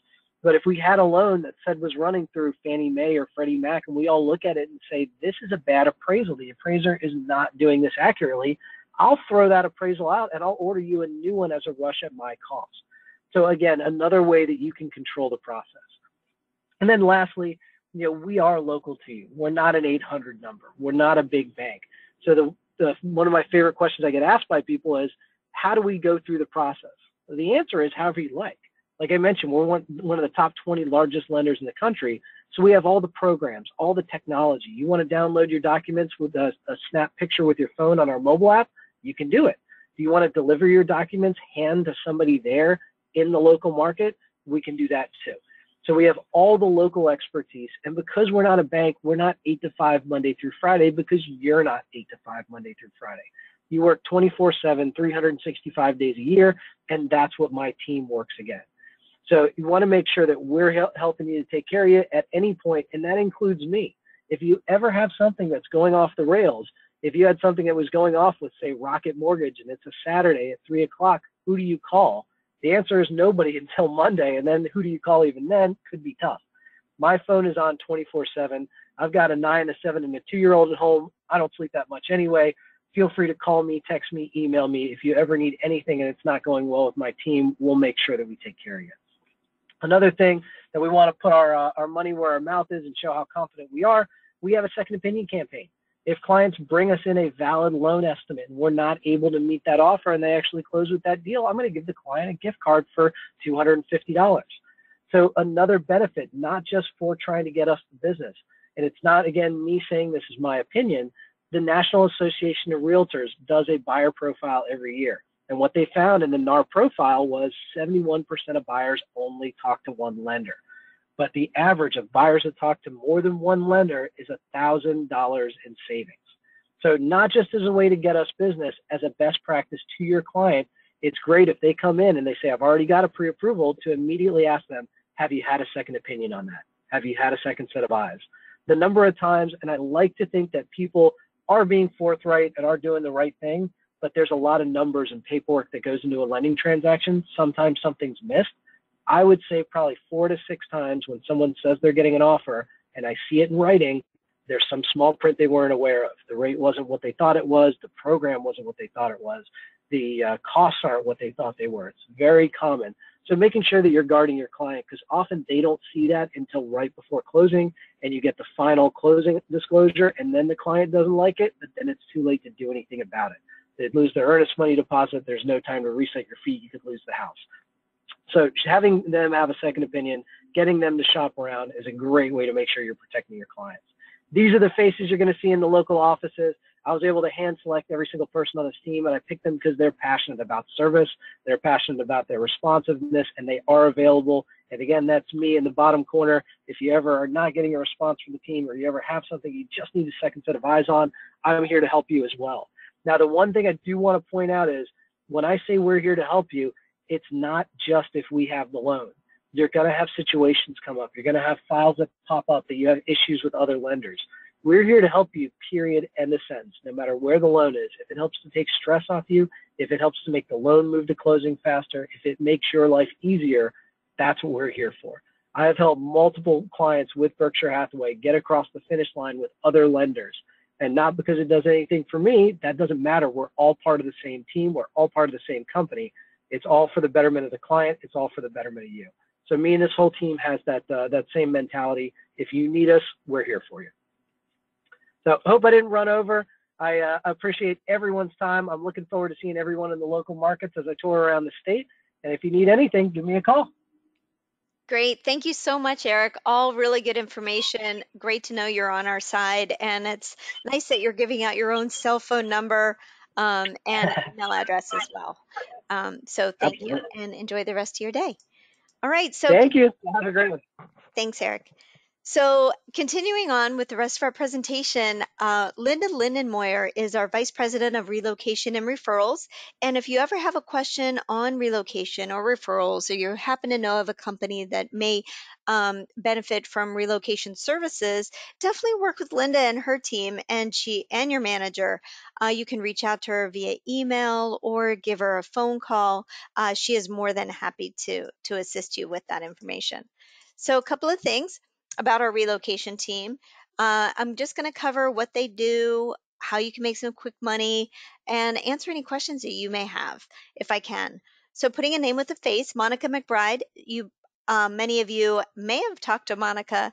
But if we had a loan that said was running through Fannie Mae or Freddie Mac, and we all look at it and say, this is a bad appraisal, the appraiser is not doing this accurately, I'll throw that appraisal out and I'll order you a new one as a rush at my cost. So again, another way that you can control the process. And then lastly, we are local to you. We're not an 800 number. We're not a big bank. So one of my favorite questions I get asked by people is, how do we go through the process? The answer is however you like. Like I mentioned, we're one of the top 20 largest lenders in the country. So we have all the programs, all the technology. You want to download your documents with a snap picture with your phone on our mobile app? You can do it. Do you want to deliver your documents hand to somebody there in the local market? We can do that too. So we have all the local expertise. And because we're not a bank, we're not 8 to 5 Monday through Friday, because you're not 8 to 5 Monday through Friday. You work 24/7, 365 days a year, and that's what my team works again. So you want to make sure that we're helping you to take care of you at any point, and that includes me. If you ever have something that's going off the rails, if you had something that was going off with, say, Rocket Mortgage, and it's a Saturday at 3 o'clock, who do you call? The answer is nobody until Monday, and then who do you call even then? Could be tough. My phone is on 24/7. I've got a 9, a 7, and a 2-year-old at home. I don't sleep that much anyway. Feel free to call me, text me, email me. If you ever need anything and it's not going well with my team, we'll make sure that we take care of you. Another thing that we want to put our money where our mouth is and show how confident we are, we have a second opinion campaign. If clients bring us in a valid loan estimate and we're not able to meet that offer and they actually close with that deal, I'm going to give the client a gift card for $250. So another benefit, not just for trying to get us the business. And it's not, again, me saying this is my opinion. The National Association of Realtors does a buyer profile every year. And what they found in the NAR profile was 71% of buyers only talk to one lender. But the average of buyers that talk to more than one lender is $1,000 in savings. So not just as a way to get us business, as a best practice to your client, it's great if they come in and they say, I've already got a pre-approval, to immediately ask them, have you had a second opinion on that? Have you had a second set of eyes? The number of times, and I like to think that people are being forthright and are doing the right thing, but there's a lot of numbers and paperwork that goes into a lending transaction. Sometimes something's missed. I would say probably 4 to 6 times when someone says they're getting an offer and I see it in writing, there's some small print they weren't aware of. The rate wasn't what they thought it was. The program wasn't what they thought it was. The costs aren't what they thought they were. It's very common. So making sure that you're guarding your client, because often they don't see that until right before closing, and you get the final closing disclosure, and then the client doesn't like it, but then it's too late to do anything about it. They'd lose their earnest money deposit. There's no time to reset your fee. You could lose the house. So having them have a second opinion, getting them to shop around is a great way to make sure you're protecting your clients. These are the faces you're going to see in the local offices. I was able to hand select every single person on this team, and I picked them because they're passionate about service, they're passionate about their responsiveness, and they are available. And again, that's me in the bottom corner. If you ever are not getting a response from the team, or you ever have something you just need a second set of eyes on, I'm here to help you as well. Now, the one thing I do want to point out is when I say we're here to help you, it's not just if we have the loan. You're going to have situations come up. You're going to have files that pop up that you have issues with other lenders. We're here to help you, period, end of sentence, no matter where the loan is. If it helps to take stress off you, if it helps to make the loan move to closing faster, if it makes your life easier, that's what we're here for. I have helped multiple clients with Berkshire Hathaway get across the finish line with other lenders. And not because it does anything for me, that doesn't matter. We're all part of the same team. We're all part of the same company. It's all for the betterment of the client. It's all for the betterment of you. So me and this whole team has that same mentality. If you need us, we're here for you. So I hope I didn't run over. I appreciate everyone's time. I'm looking forward to seeing everyone in the local markets as I tour around the state. And if you need anything, give me a call. Great. Thank you so much, Eric. All really good information. Great to know you're on our side. And it's nice that you're giving out your own cell phone number and email address as well. So thank you, Absolutely. and enjoy the rest of your day. All right. So Thank you. Have a great one. thanks, Eric. So continuing on with the rest of our presentation, Linda Lindenmoyer is our Vice President of Relocation and Referrals. And if you ever have a question on relocation or referrals, or you happen to know of a company that may benefit from relocation services, definitely work with Linda and her team, and your manager. You can reach out to her via email or give her a phone call. She is more than happy to assist you with that information. So a couple of things about our relocation team. I'm just going to cover what they do, how you can make some quick money, and answer any questions that you may have if I can. So putting a name with a face, Monica McBride, many of you may have talked to Monica.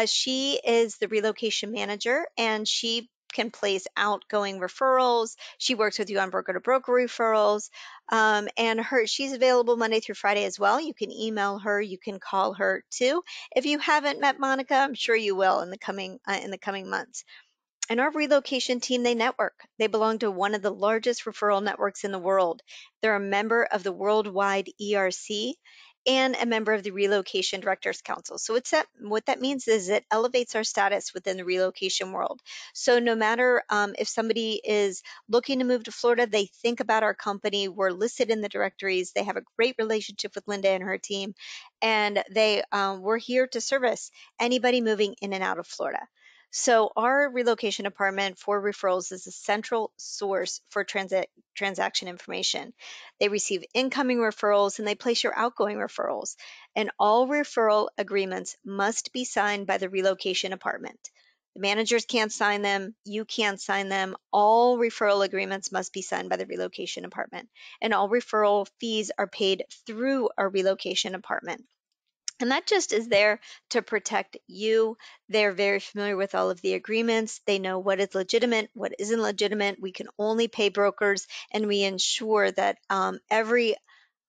She is the relocation manager, and she can place outgoing referrals. She works with you on broker to broker referrals. And she's available Monday through Friday as well. You can email her, you can call her too. If you haven't met Monica, I'm sure you will in the coming months. And our relocation team, they network. They belong to one of the largest referral networks in the world. They're a member of the worldwide ERC and a member of the Relocation Directors Council. So what that means is it elevates our status within the relocation world. So no matter if somebody is looking to move to Florida, they think about our company. We're listed in the directories. They have a great relationship with Linda and her team. And we're here to service anybody moving in and out of Florida. So our relocation department for referrals is a central source for transaction information. They receive incoming referrals and they place your outgoing referrals. And all referral agreements must be signed by the relocation department. The managers can't sign them. You can't sign them. All referral agreements must be signed by the relocation department. And all referral fees are paid through our relocation department. And that just is there to protect you. They're very familiar with all of the agreements. They know what is legitimate, what isn't legitimate. We can only pay brokers, and we ensure that every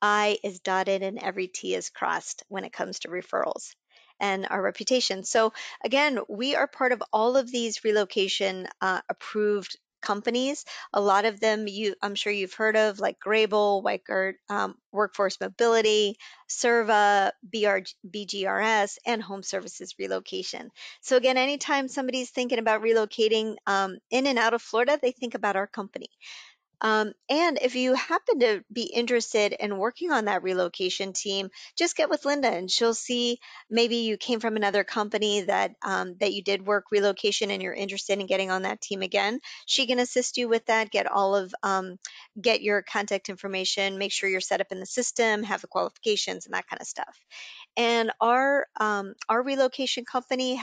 I is dotted and every T is crossed when it comes to referrals and our reputation. So again, we are part of all of these relocation approved companies. A lot of them I'm sure you've heard of, like Grable, Weichert, Workforce Mobility, Serva, BGRS, and Home Services Relocation. So again, anytime somebody's thinking about relocating in and out of Florida, they think about our company. And if you happen to be interested in working on that relocation team, just get with Linda and she'll see maybe you came from another company that you did work relocation and you're interested in getting on that team again. She can assist you with that, get your contact information, make sure you're set up in the system, have the qualifications and that kind of stuff. And our relocation company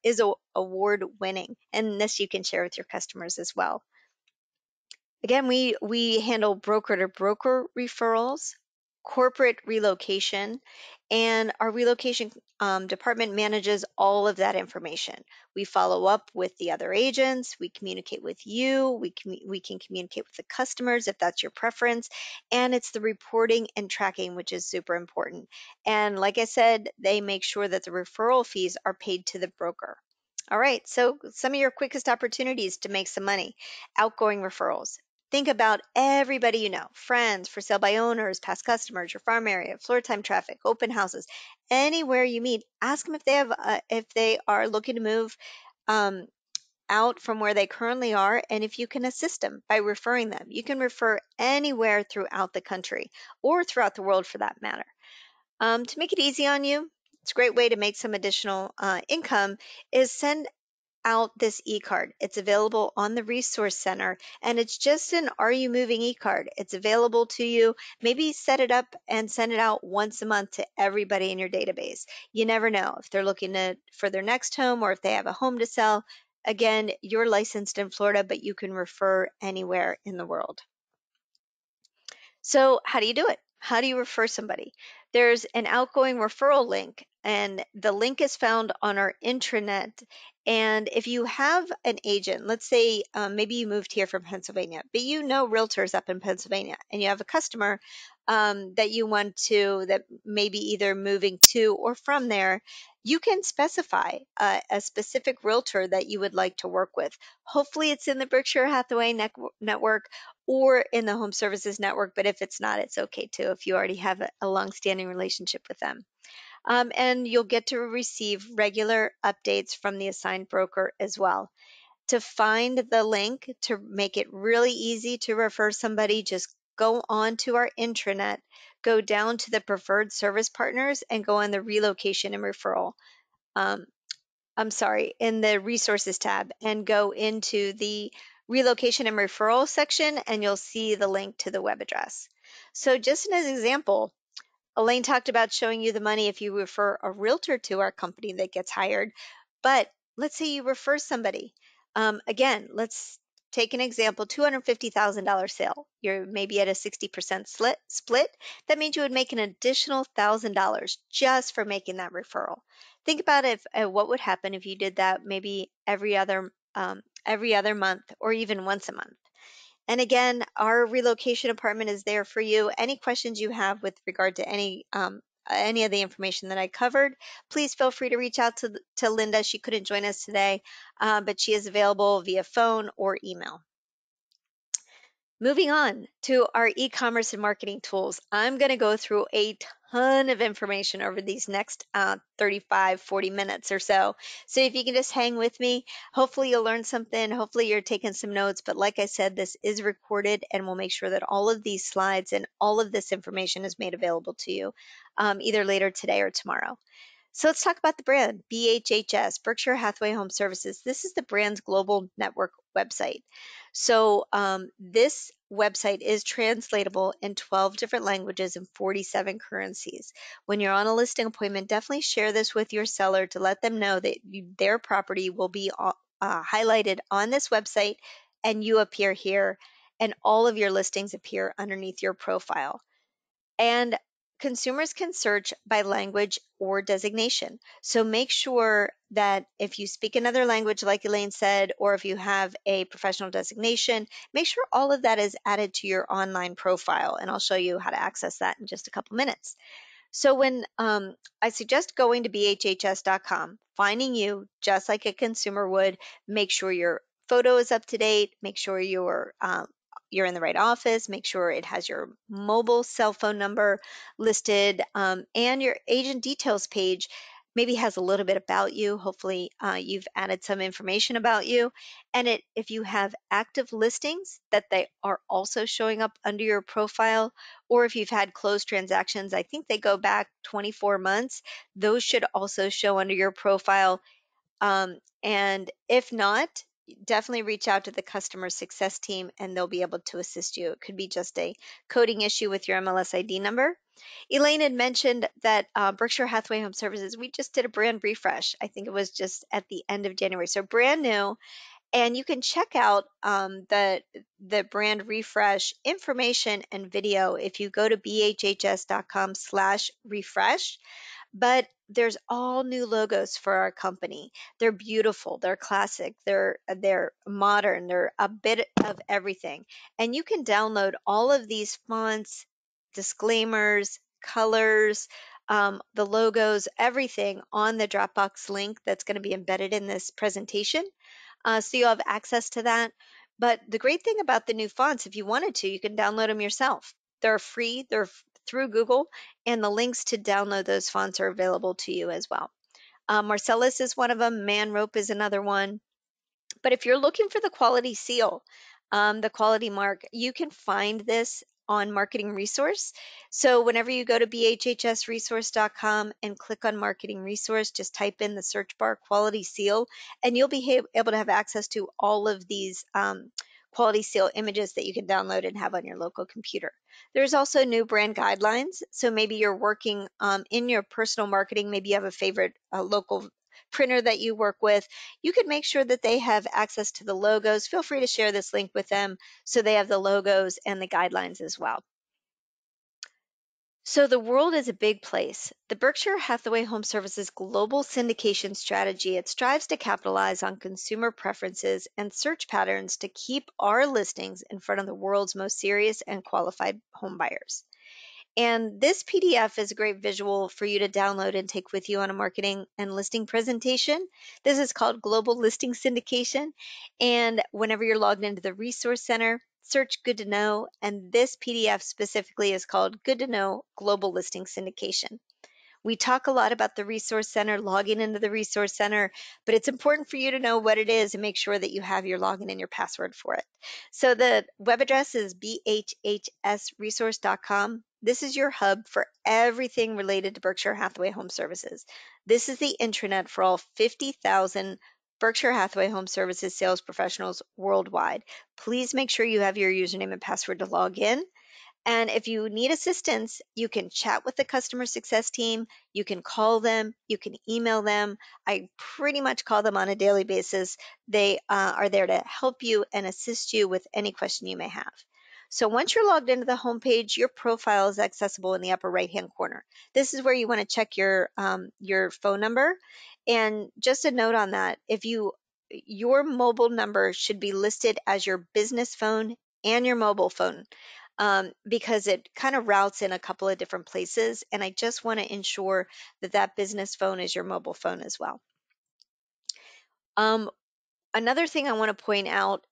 is award winning, and this you can share with your customers as well. Again, we handle broker to broker referrals, corporate relocation, and our relocation department manages all of that information. We follow up with the other agents, we communicate with you, we can communicate with the customers if that's your preference, and it's the reporting and tracking which is super important. And like I said, they make sure that the referral fees are paid to the broker. All right, so some of your quickest opportunities to make some money: outgoing referrals. Think about everybody you know, friends, for sale by owners, past customers, your farm area, floor time traffic, open houses, anywhere you meet. Ask them if they are looking to move out from where they currently are, and if you can assist them by referring them. You can refer anywhere throughout the country or throughout the world for that matter. To make it easy on you, it's a great way to make some additional income is send out this e-card. It's available on the Resource Center, and it's just an Are You Moving e-card. It's available to you. Maybe set it up and send it out once a month to everybody in your database. You never know if they're looking for their next home or if they have a home to sell. Again, you're licensed in Florida, but you can refer anywhere in the world. So how do you do it? How do you refer somebody? There's an outgoing referral link, and the link is found on our intranet. And if you have an agent, let's say maybe you moved here from Pennsylvania, but you know realtors up in Pennsylvania, and you have a customer that may be either moving to or from there, you can specify a specific realtor that you would like to work with. Hopefully it's in the Berkshire Hathaway network or in the Home Services network, but if it's not, it's okay too if you already have a long-standing relationship with them. And you'll get to receive regular updates from the assigned broker as well. To find the link to make it really easy to refer somebody, just go on to our intranet, go down to the preferred service partners, and go on the relocation and referral. In the resources tab, and go into the relocation and referral section, and you'll see the link to the web address. So just as an example, Elaine talked about showing you the money if you refer a realtor to our company that gets hired. But let's say you refer somebody. Again, let's take an example, $250,000 sale. You're maybe at a 60% split. That means you would make an additional $1,000 just for making that referral. Think about if what would happen if you did that maybe every other month or even once a month. And again, our relocation apartment is there for you. Any questions you have with regard to any of the information that I covered, please feel free to reach out to Linda. She couldn't join us today, but she is available via phone or email. Moving on to our e-commerce and marketing tools. I'm going to go through a ton of information over these next 35, 40 minutes or so. So if you can just hang with me, hopefully you'll learn something. Hopefully you're taking some notes. But like I said, this is recorded and we'll make sure that all of these slides and all of this information is made available to you either later today or tomorrow. So let's talk about the brand, BHHS, Berkshire Hathaway Home Services. This is the brand's global network website. So this website is translatable in 12 different languages and 47 currencies. When you're on a listing appointment, definitely share this with your seller to let them know that their property will be highlighted on this website and you appear here and all of your listings appear underneath your profile. And consumers can search by language or designation. So make sure that if you speak another language, like Elaine said, or if you have a professional designation, make sure all of that is added to your online profile. And I'll show you how to access that in just a couple minutes. So when I suggest going to bhhs.com, finding you just like a consumer would, make sure your photo is up to date, make sure you're in the right office, make sure it has your mobile cell phone number listed, and your agent details page maybe has a little bit about you. Hopefully you've added some information about you. And if you have active listings, that they are also showing up under your profile, or if you've had closed transactions, I think they go back 24 months, those should also show under your profile. And if not, definitely reach out to the customer success team and they'll be able to assist you. It could be just a coding issue with your MLS ID number. Elaine had mentioned that Berkshire Hathaway Home Services, we just did a brand refresh. I think it was just at the end of January. So brand new. And you can check out the brand refresh information and video if you go to bhhs.com/refresh. But there's all new logos for our company. They're beautiful, they're classic, they're modern, they're a bit of everything. And you can download all of these fonts, disclaimers, colors, the logos, everything on the Dropbox link that's going to be embedded in this presentation. So you'll have access to that. But the great thing about the new fonts, if you wanted to, you can download them yourself. They're free, they're through Google, and the links to download those fonts are available to you as well. Marcellus is one of them, Manrope is another one. But if you're looking for the quality seal, the quality mark, you can find this on Marketing Resource. So whenever you go to bhhsresource.com and click on Marketing Resource, just type in the search bar quality seal, and you'll be able to have access to all of these quality seal images that you can download and have on your local computer. There's also new brand guidelines. So maybe you're working in your personal marketing, maybe you have a favorite local printer that you work with. You can make sure that they have access to the logos. Feel free to share this link with them so they have the logos and the guidelines as well. So the world is a big place. The Berkshire Hathaway Home Services global syndication strategy, it strives to capitalize on consumer preferences and search patterns to keep our listings in front of the world's most serious and qualified home buyers. And this PDF is a great visual for you to download and take with you on a marketing and listing presentation. This is called Global Listing Syndication. And whenever you're logged into the Resource Center, search Good to Know. And this PDF specifically is called Good to Know Global Listing Syndication. We talk a lot about the Resource Center, logging into the Resource Center, but it's important for you to know what it is and make sure that you have your login and your password for it. So the web address is bhhsresource.com. This is your hub for everything related to Berkshire Hathaway Home Services. This is the intranet for all 50,000 Berkshire Hathaway Home Services sales professionals worldwide. Please make sure you have your username and password to log in. And if you need assistance, you can chat with the customer success team, you can call them, you can email them. I pretty much call them on a daily basis. They are there to help you and assist you with any question you may have. So once you're logged into the homepage, your profile is accessible in the upper right-hand corner. This is where you want to check your phone number. And just a note on that, your mobile number should be listed as your business phone and your mobile phone, because it kind of routes in a couple of different places. And I just want to ensure that that business phone is your mobile phone as well. Another thing I want to point out,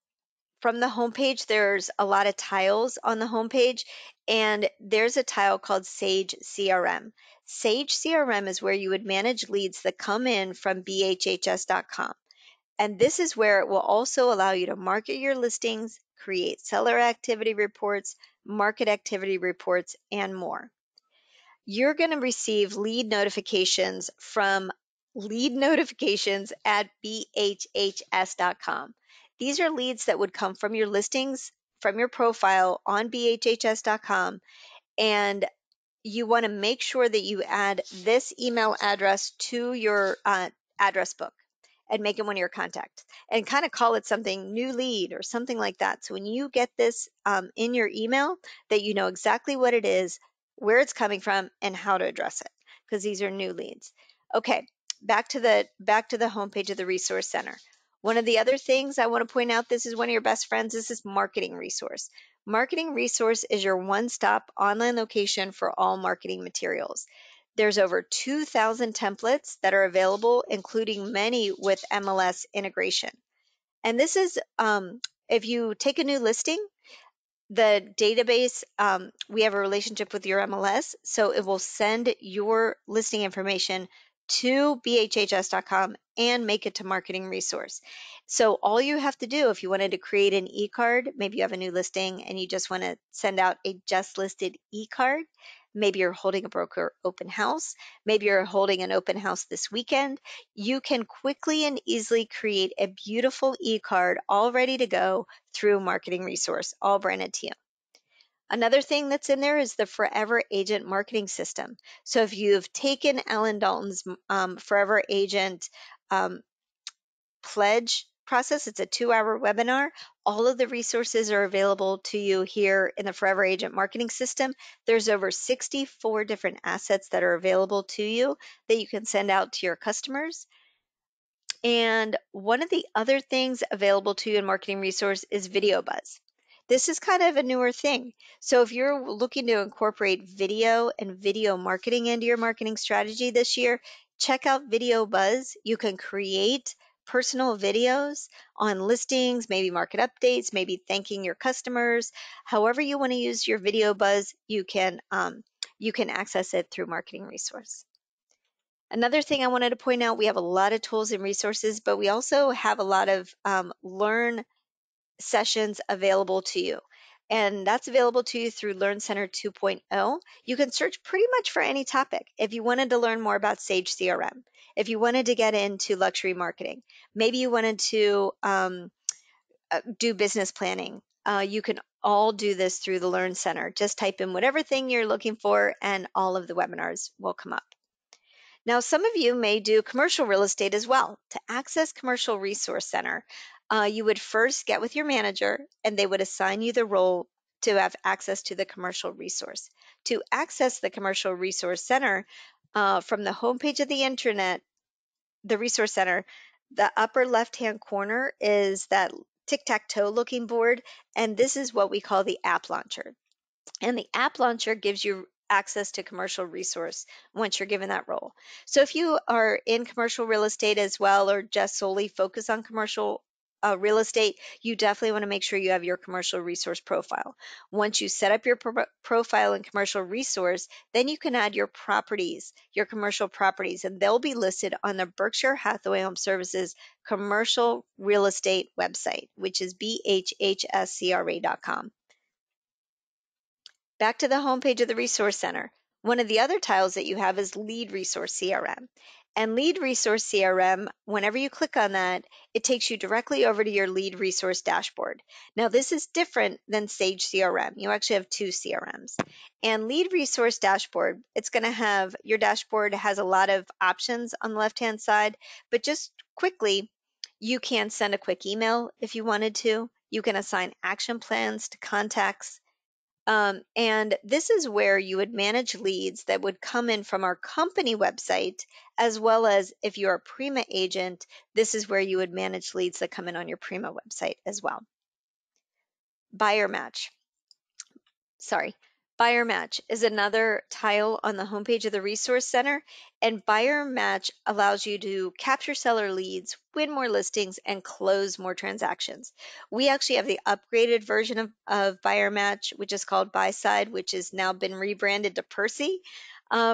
from the homepage, there's a lot of tiles on the homepage, and there's a tile called Sage CRM. Sage CRM is where you would manage leads that come in from bhhs.com. And this is where it will also allow you to market your listings, create seller activity reports, market activity reports, and more. You're going to receive lead notifications at bhhs.com. These are leads that would come from your listings, from your profile on bhhs.com, and you want to make sure that you add this email address to your address book and make it one of your contacts, and kind of call it something new lead or something like that. So when you get this in your email, that you know exactly what it is, where it's coming from, and how to address it, because these are new leads. Okay, back to the homepage of the Resource Center. One of the other things I want to point out, this is one of your best friends. This is Marketing Resource. Marketing Resource is your one-stop online location for all marketing materials. There's over 2,000 templates that are available, including many with MLS integration. And this is, if you take a new listing, the database, we have a relationship with your MLS, so it will send your listing information to bhhs.com and make it to Marketing Resource. So all you have to do, if you wanted to create an e-card, maybe you have a new listing and you just want to send out a just listed e-card, maybe you're holding a broker open house, maybe you're holding an open house this weekend, you can quickly and easily create a beautiful e-card all ready to go through Marketing Resource, all branded to you. Another thing that's in there is the Forever Agent marketing system. So if you've taken Alan Dalton's Forever Agent pledge process, it's a 2-hour webinar. All of the resources are available to you here in the Forever Agent marketing system. There's over 64 different assets that are available to you that you can send out to your customers. And one of the other things available to you in Marketing Resource is Video Buzz. This is kind of a newer thing. So if you're looking to incorporate video and video marketing into your marketing strategy this year, check out Video Buzz. You can create personal videos on listings, maybe market updates, maybe thanking your customers. However you want to use your Video Buzz, you can access it through Marketing Resource. Another thing I wanted to point out, we have a lot of tools and resources, but we also have a lot of Learn sessions available to you. And that's available to you through Learn Center 2.0. You can search pretty much for any topic. If you wanted to learn more about Sage CRM, if you wanted to get into luxury marketing, maybe you wanted to do business planning, you can all do this through the Learn Center. Just type in whatever thing you're looking for and all of the webinars will come up. Now, some of you may do commercial real estate as well. To access Commercial Resource Center, you would first get with your manager and they would assign you the role to have access to the commercial resource. To access the Commercial Resource Center from the homepage of the internet, the Resource Center, the upper left-hand corner is that tic-tac-toe looking board, and this is what we call the app launcher. And the app launcher gives you access to commercial resource once you're given that role. So if you are in commercial real estate as well, or just solely focus on commercial real estate, you definitely want to make sure you have your commercial resource profile. Once you set up your profile in commercial resource, then you can add your properties, your commercial properties, and they'll be listed on the Berkshire Hathaway HomeServices commercial real estate website, which is bhhscra.com. Back to the homepage of the Resource Center. One of the other tiles that you have is Lead Resource CRM. And Lead Resource CRM, whenever you click on that, it takes you directly over to your Lead Resource dashboard. Now, this is different than Sage CRM. You actually have two CRMs. And Lead Resource dashboard, it's going to have, your dashboard has a lot of options on the left-hand side, but just quickly, you can send a quick email if you wanted to. You can assign action plans to contacts. And this is where you would manage leads that would come in from our company website, as well as if you're a Prima agent, this is where you would manage leads that come in on your Prima website as well. Buyer match. Buyer Match is another tile on the homepage of the Resource Center, and Buyer Match allows you to capture seller leads, win more listings, and close more transactions. We actually have the upgraded version of Buyer Match, which is called Buy Side, which has now been rebranded to Percy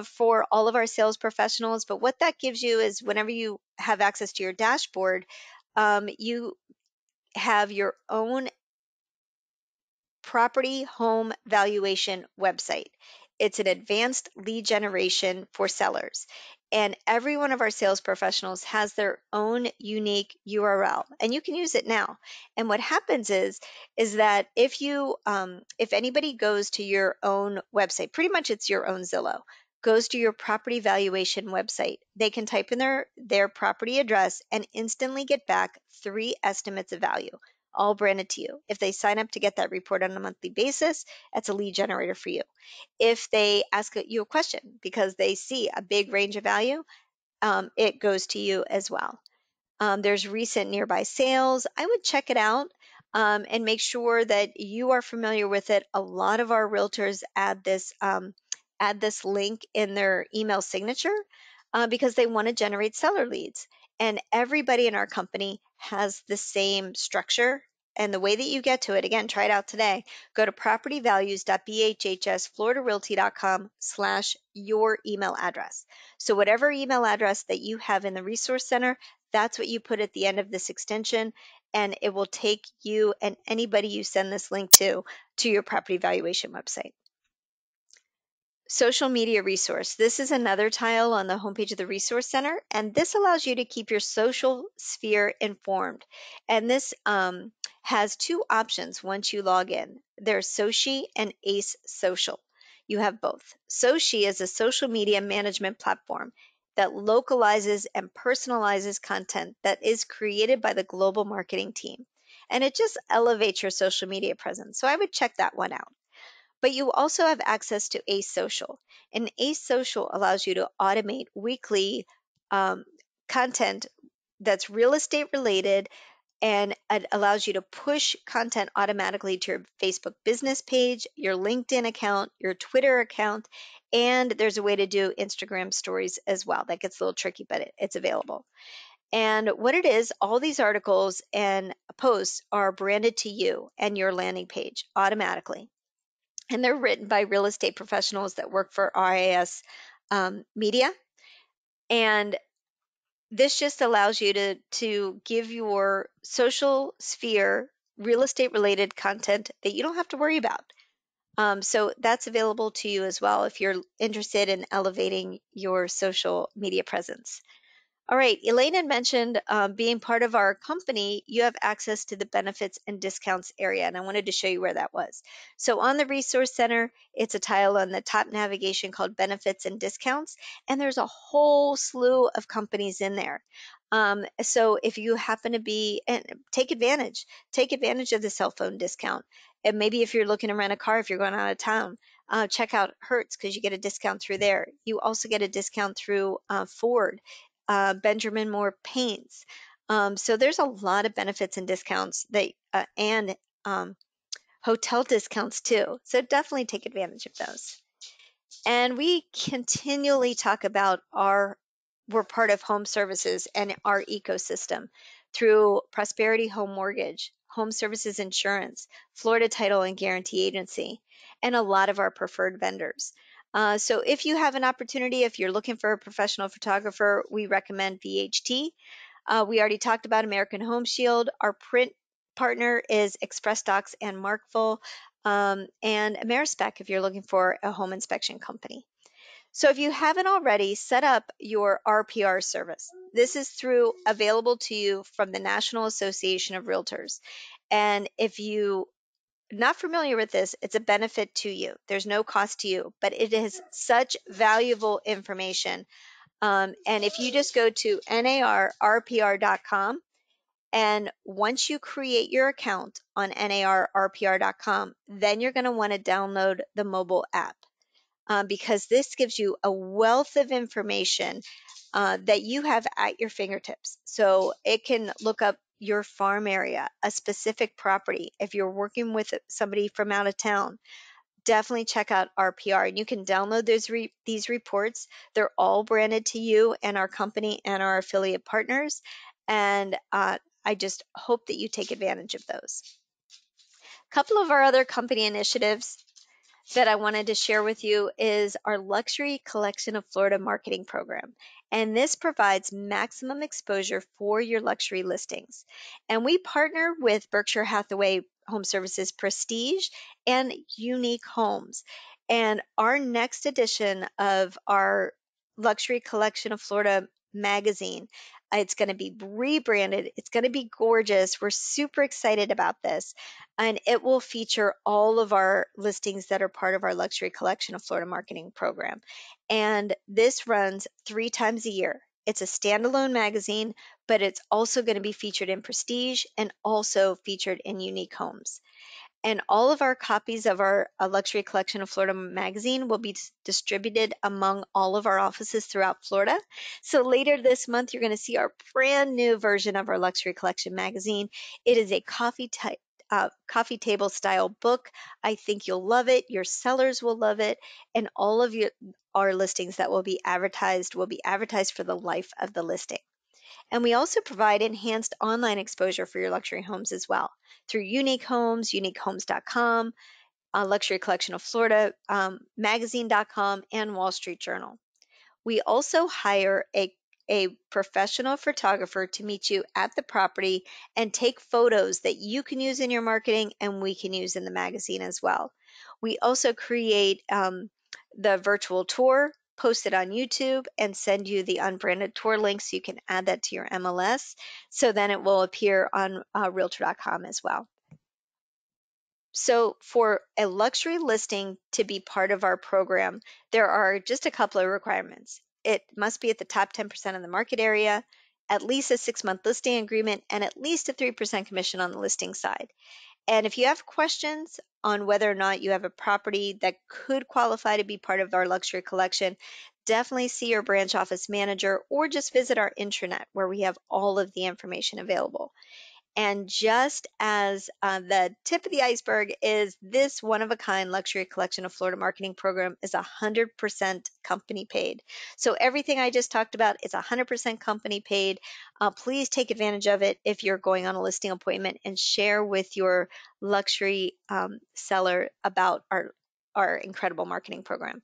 for all of our sales professionals. But what that gives you is whenever you have access to your dashboard, you have your own property home valuation website. It's an advanced lead generation for sellers. And every one of our sales professionals has their own unique URL, and you can use it now. And what happens is that if anybody goes to your own website, pretty much it's your own Zillow, goes to your property valuation website, they can type in their property address and instantly get back 3 estimates of value, all branded to you. If they sign up to get that report on a monthly basis, that's a lead generator for you. If they ask you a question because they see a big range of value, it goes to you as well. There's recent nearby sales. I would check it out and make sure that you are familiar with it. A lot of our realtors add this link in their email signature because they want to generate seller leads. And everybody in our company has the same structure. And the way that you get to it, again, try it out today. Go to propertyvalues.bhhsfloridarealty.com/your email address. So whatever email address that you have in the Resource Center, that's what you put at the end of this extension, and it will take you and anybody you send this link to your property valuation website. Social media resource. This is another tile on the homepage of the Resource Center, and this allows you to keep your social sphere informed. And this has 2 options once you log in. There's Soci and Ace Social. You have both. Soci is a social media management platform that localizes and personalizes content that is created by the global marketing team. And it just elevates your social media presence. So I would check that one out. But you also have access to Ace Social. And Ace Social allows you to automate weekly content that's real estate related, and it allows you to push content automatically to your Facebook business page, your LinkedIn account, your Twitter account, and there's a way to do Instagram stories as well. That gets a little tricky, but it's available. And what it is, all these articles and posts are branded to you and your landing page automatically. And they're written by real estate professionals that work for RIS Media. And this just allows you to give your social sphere real estate related content that you don't have to worry about. So that's available to you as well if you're interested in elevating your social media presence. All right, Elaine had mentioned being part of our company, you have access to the benefits and discounts area, and I wanted to show you where that was. So on the Resource Center, it's a tile on the top navigation called Benefits and Discounts, and there's a whole slew of companies in there. So if you happen to be, and take advantage of the cell phone discount. And maybe if you're looking to rent a car, if you're going out of town, check out Hertz because you get a discount through there. You also get a discount through Ford. Benjamin Moore Paints. So there's a lot of benefits and discounts and hotel discounts too. So definitely take advantage of those. And we continually talk about we're part of home services and our ecosystem through Prosperity Home Mortgage, Home Services Insurance, Florida Title and Guarantee Agency, and a lot of our preferred vendors. So if you have an opportunity, if you're looking for a professional photographer, we recommend VHT. We already talked about American Home Shield. Our print partner is Express Docs and Markville, and Amerispec if you're looking for a home inspection company. So if you haven't already, set up your RPR service. This is available to you from the National Association of Realtors. And if you not familiar with this, it's a benefit to you. There's no cost to you, but it is such valuable information. And if you just go to narrpr.com, and once you create your account on narrpr.com, then you're going to want to download the mobile app, because this gives you a wealth of information that you have at your fingertips. So it can look up your farm area, a specific property. If you're working with somebody from out of town, definitely check out RPR. And you can download these reports. They're all branded to you and our company and our affiliate partners. And I just hope that you take advantage of those. A couple of our other company initiatives that I wanted to share with you is our Luxury Collection of Florida marketing program. And this provides maximum exposure for your luxury listings. And we partner with Berkshire Hathaway HomeServices Prestige and Unique Homes. And our next edition of our Luxury Collection of Florida magazine, it's going to be rebranded. It's going to be gorgeous. We're super excited about this. And it will feature all of our listings that are part of our Luxury Collection of Florida marketing program. And this runs 3 times a year. It's a standalone magazine, but it's also going to be featured in Prestige and also featured in Unique Homes. And all of our copies of our Luxury Collection of Florida magazine will be distributed among all of our offices throughout Florida. So later this month, you're going to see our brand new version of our Luxury Collection magazine. It is a coffee table style book. I think you'll love it. Your sellers will love it. And all of our listings that will be advertised for the life of the listing. And we also provide enhanced online exposure for your luxury homes as well through Unique Homes, uniquehomes.com, Luxury Collection of Florida, magazine.com, and Wall Street Journal. We also hire a professional photographer to meet you at the property and take photos that you can use in your marketing and we can use in the magazine as well. We also create the virtual tour, post it on YouTube, and send you the unbranded tour link so you can add that to your MLS. So then it will appear on Realtor.com as well. So for a luxury listing to be part of our program, there are just a couple of requirements. It must be at the top 10% of the market area, at least a 6-month listing agreement, and at least a 3% commission on the listing side. And if you have questions on whether or not you have a property that could qualify to be part of our luxury collection, definitely see your branch office manager or just visit our intranet where we have all of the information available. And just as the tip of the iceberg is this one-of-a-kind Luxury Collection of Florida marketing program is 100% company paid. So everything I just talked about is 100% company paid. Please take advantage of it if you're going on a listing appointment and share with your luxury seller about our incredible marketing program.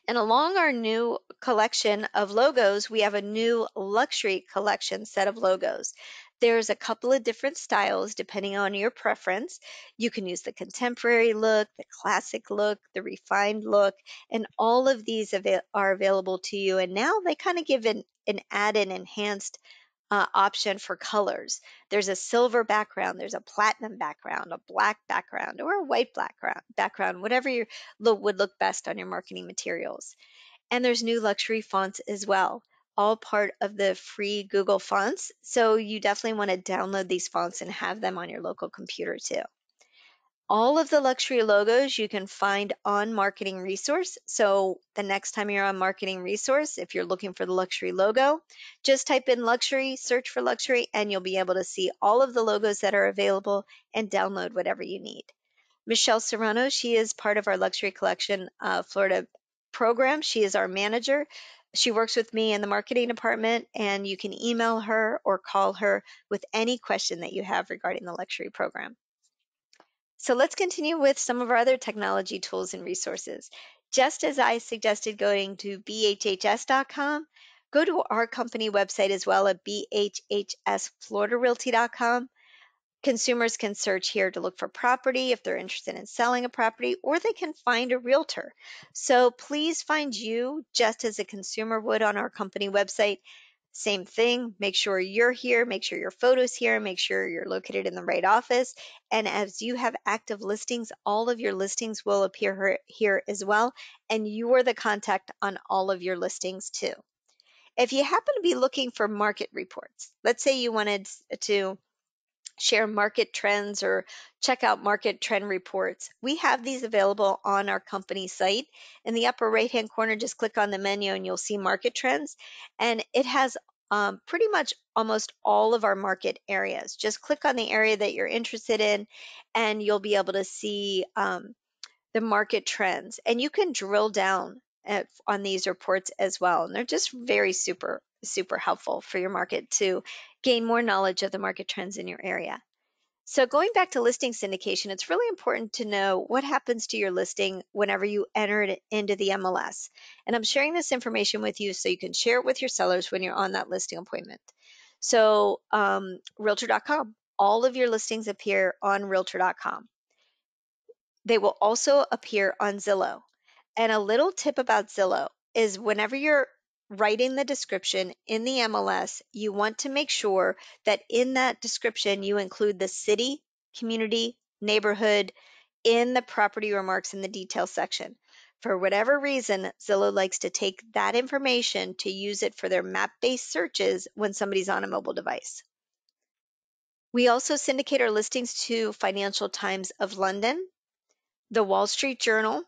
And along our new collection of logos, we have a new luxury collection set of logos. There's a couple of different styles depending on your preference. You can use the contemporary look, the classic look, the refined look, and all of these are available to you. And now they kind of give an added enhanced option for colors. There's a silver background, there's a platinum background, a black background, or a white background, whatever would look best on your marketing materials. And there's new luxury fonts as well, all part of the free Google fonts. So you definitely want to download these fonts and have them on your local computer too. All of the luxury logos you can find on Marketing Resource. So the next time you're on Marketing Resource, if you're looking for the luxury logo, just type in luxury, search for luxury, and you'll be able to see all of the logos that are available and download whatever you need. Michelle Serrano, she is part of our Luxury Collection Florida program. She is our manager. She works with me in the marketing department, and you can email her or call her with any question that you have regarding the luxury program. So let's continue with some of our other technology tools and resources. Just as I suggested going to bhhs.com, go to our company website as well at bhhsfloridarealty.com. Consumers can search here to look for property if they're interested in selling a property, or they can find a realtor. So please find you just as a consumer would on our company website. Same thing, make sure you're here, make sure your photo's here, make sure you're located in the right office. And as you have active listings, all of your listings will appear here as well. And you are the contact on all of your listings too. If you happen to be looking for market reports, let's say you wanted to share market trends or check out market trend reports. We have these available on our company site. In the upper right-hand corner, just click on the menu and you'll see market trends. And it has pretty much almost all of our market areas. Just click on the area that you're interested in and you'll be able to see the market trends. And you can drill down on these reports as well. And they're just very super helpful for your market to gain more knowledge of the market trends in your area. So going back to listing syndication, it's really important to know what happens to your listing whenever you enter it into the MLS. And I'm sharing this information with you so you can share it with your sellers when you're on that listing appointment. So Realtor.com, all of your listings appear on Realtor.com. They will also appear on Zillow. And a little tip about Zillow is whenever you're writing the description in the MLS, you want to make sure that in that description you include the city, community, neighborhood in the property remarks in the details section. For whatever reason, Zillow likes to take that information to use it for their map-based searches when somebody's on a mobile device. We also syndicate our listings to Financial Times of London, the Wall Street Journal,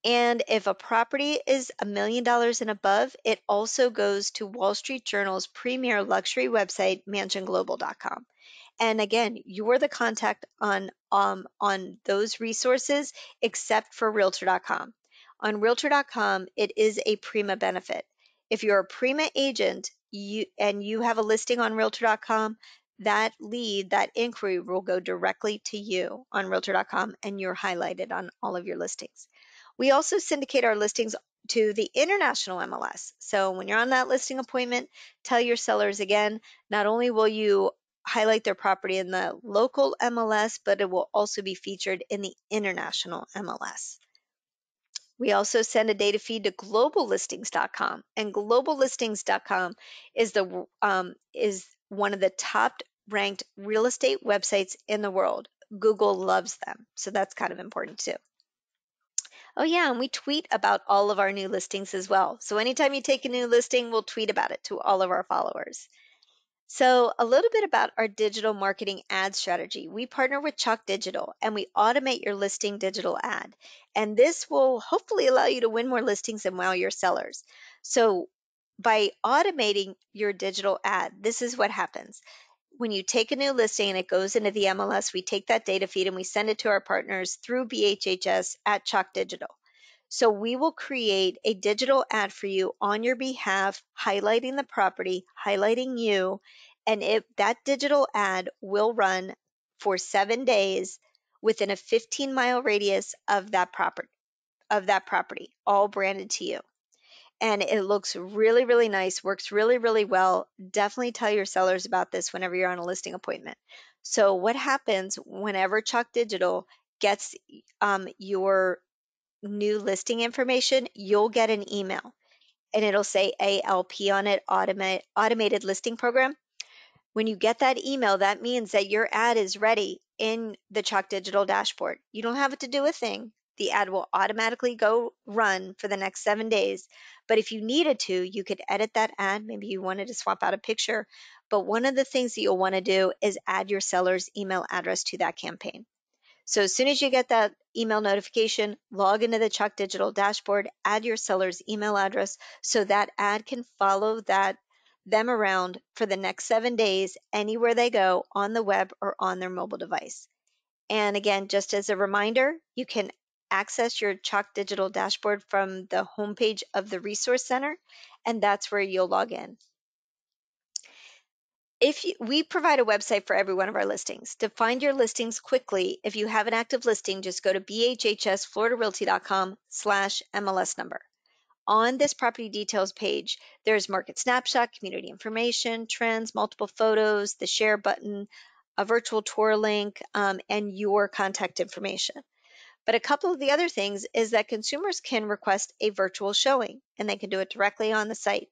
and if a property is $1 million and above, it also goes to Wall Street Journal's premier luxury website, mansionglobal.com. And again, you're the contact on those resources except for Realtor.com. On Realtor.com, it is a Prima benefit. If you're a Prima agent and you have a listing on Realtor.com, that lead, that inquiry will go directly to you on Realtor.com and you're highlighted on all of your listings. We also syndicate our listings to the international MLS. So when you're on that listing appointment, tell your sellers again, not only will you highlight their property in the local MLS, but it will also be featured in the international MLS. We also send a data feed to globallistings.com, and globallistings.com is one of the top ranked real estate websites in the world. Google loves them, so that's kind of important too. Oh yeah, and we tweet about all of our new listings as well. So anytime you take a new listing, we'll tweet about it to all of our followers. So a little bit about our digital marketing ad strategy. We partner with Chalk Digital and we automate your listing digital ad. And this will hopefully allow you to win more listings and wow your sellers. So by automating your digital ad, this is what happens. When you take a new listing and it goes into the MLS, we take that data feed and we send it to our partners through BHHS at Chalk Digital. So we will create a digital ad for you on your behalf, highlighting the property, highlighting you, and that digital ad will run for 7 days within a 15-mile radius of that property, all branded to you. And it looks really, really nice, works really, really well. Definitely tell your sellers about this whenever you're on a listing appointment. So what happens whenever Chalk Digital gets your new listing information, you'll get an email and it'll say ALP on it, automated listing program. When you get that email, that means that your ad is ready in the Chalk Digital dashboard. You don't have to do a thing. The ad will automatically go run for the next 7 days. But if you needed to, you could edit that ad. Maybe you wanted to swap out a picture. But one of the things that you'll want to do is add your seller's email address to that campaign. So as soon as you get that email notification, log into the Chalk Digital dashboard, add your seller's email address so that ad can follow them around for the next 7 days anywhere they go on the web or on their mobile device. And again, just as a reminder, you can access your Chalk Digital dashboard from the homepage of the Resource Center, and that's where you'll log in. We provide a website for every one of our listings. To find your listings quickly, if you have an active listing, just go to bhhsfloridarealty.com/MLS number. On this property details page, there's market snapshot, community information, trends, multiple photos, the share button, a virtual tour link, and your contact information. But a couple of the other things is that consumers can request a virtual showing, and they can do it directly on the site,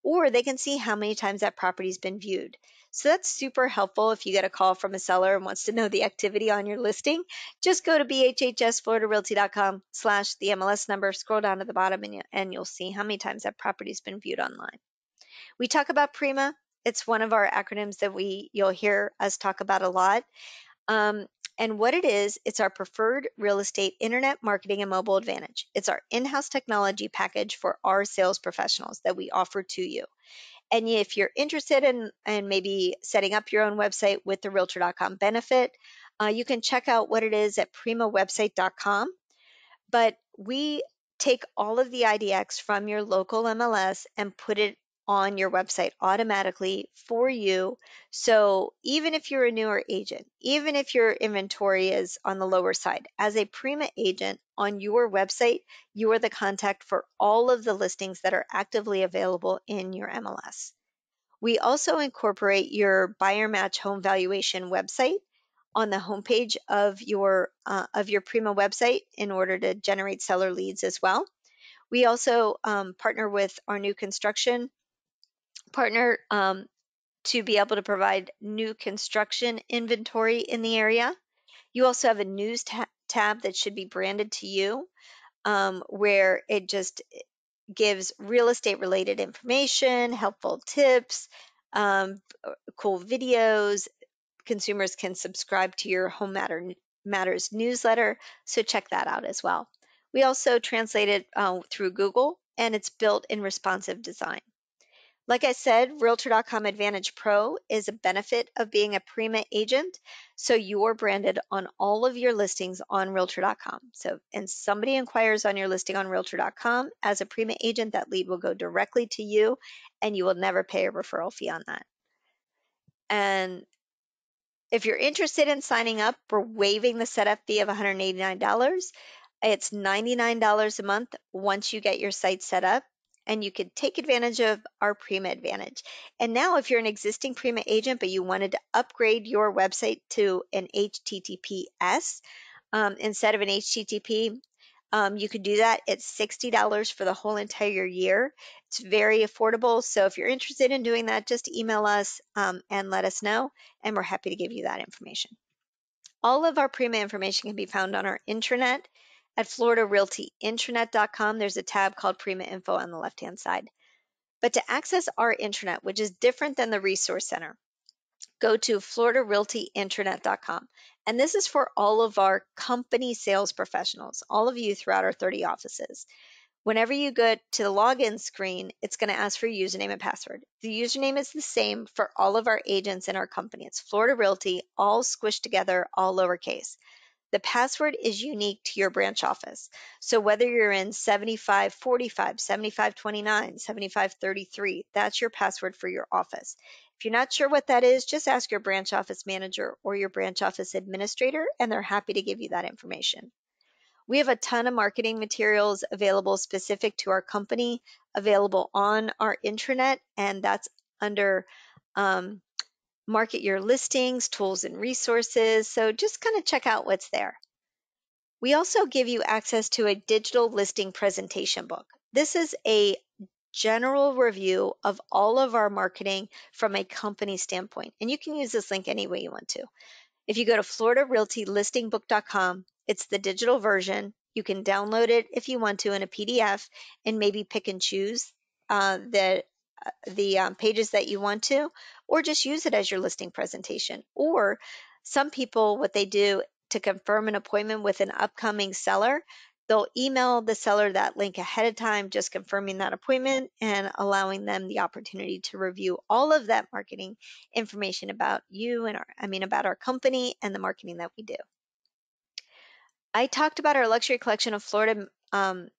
or they can see how many times that property's been viewed. So that's super helpful if you get a call from a seller and wants to know the activity on your listing. Just go to bhhsfloridarealty.com/the MLS number, scroll down to the bottom, and you'll see how many times that property's been viewed online. We talk about Prima. It's one of our acronyms that you'll hear us talk about a lot. And what it is, it's our preferred real estate internet marketing and mobile advantage. It's our in-house technology package for our sales professionals that we offer to you. And if you're interested in maybe setting up your own website with the Realtor.com benefit, you can check out what it is at primawebsite.com. But we take all of the IDX from your local MLS and put it on your website automatically for you. So even if you're a newer agent, even if your inventory is on the lower side, as a Prima agent on your website, you are the contact for all of the listings that are actively available in your MLS. We also incorporate your buyer match home valuation website on the homepage of your Prima website in order to generate seller leads as well. We also partner with our new construction partner to be able to provide new construction inventory in the area. You also have a news tab that should be branded to you, where it just gives real estate related information, helpful tips, cool videos. Consumers can subscribe to your Matters newsletter, so check that out as well. We also translate it through Google, and it's built in responsive design. Like I said, Realtor.com Advantage Pro is a benefit of being a Prima agent, so you're branded on all of your listings on Realtor.com. So, and somebody inquires on your listing on Realtor.com as a Prima agent, that lead will go directly to you, and you will never pay a referral fee on that. And if you're interested in signing up, we're waiving the setup fee of $189. It's $99 a month once you get your site set up, and you could take advantage of our Prima Advantage. And now if you're an existing Prima agent, but you wanted to upgrade your website to an HTTPS instead of an HTTP, you could do that. It's $60 for the whole entire year. It's very affordable. So if you're interested in doing that, just email us and let us know, and we're happy to give you that information. All of our Prima information can be found on our intranet at floridarealtyintranet.com. There's a tab called Prima Info on the left-hand side. But to access our intranet, which is different than the Resource Center, go to floridarealtyintranet.com. And this is for all of our company sales professionals, all of you throughout our 30 offices. Whenever you go to the login screen, it's going to ask for your username and password. The username is the same for all of our agents in our company. It's Florida Realty, all squished together, all lowercase. The password is unique to your branch office. So whether you're in 7545, 7529, 7533, that's your password for your office. If you're not sure what that is, just ask your branch office manager or your branch office administrator, and they're happy to give you that information. We have a ton of marketing materials available specific to our company, available on our intranet, and that's under Market Your Listings, Tools and Resources. So just kind of check out what's there. We also give you access to a digital listing presentation book. This is a general review of all of our marketing from a company standpoint, and you can use this link any way you want to. If you go to floridarealtylistingbook.com, it's the digital version. You can download it if you want to in a PDF and maybe pick and choose the pages that you want to, or just use it as your listing presentation. Or some people, what they do to confirm an appointment with an upcoming seller, they'll email the seller that link ahead of time, just confirming that appointment and allowing them the opportunity to review all of that marketing information about you and about our company and the marketing that we do. I talked about our Luxury Collection of Florida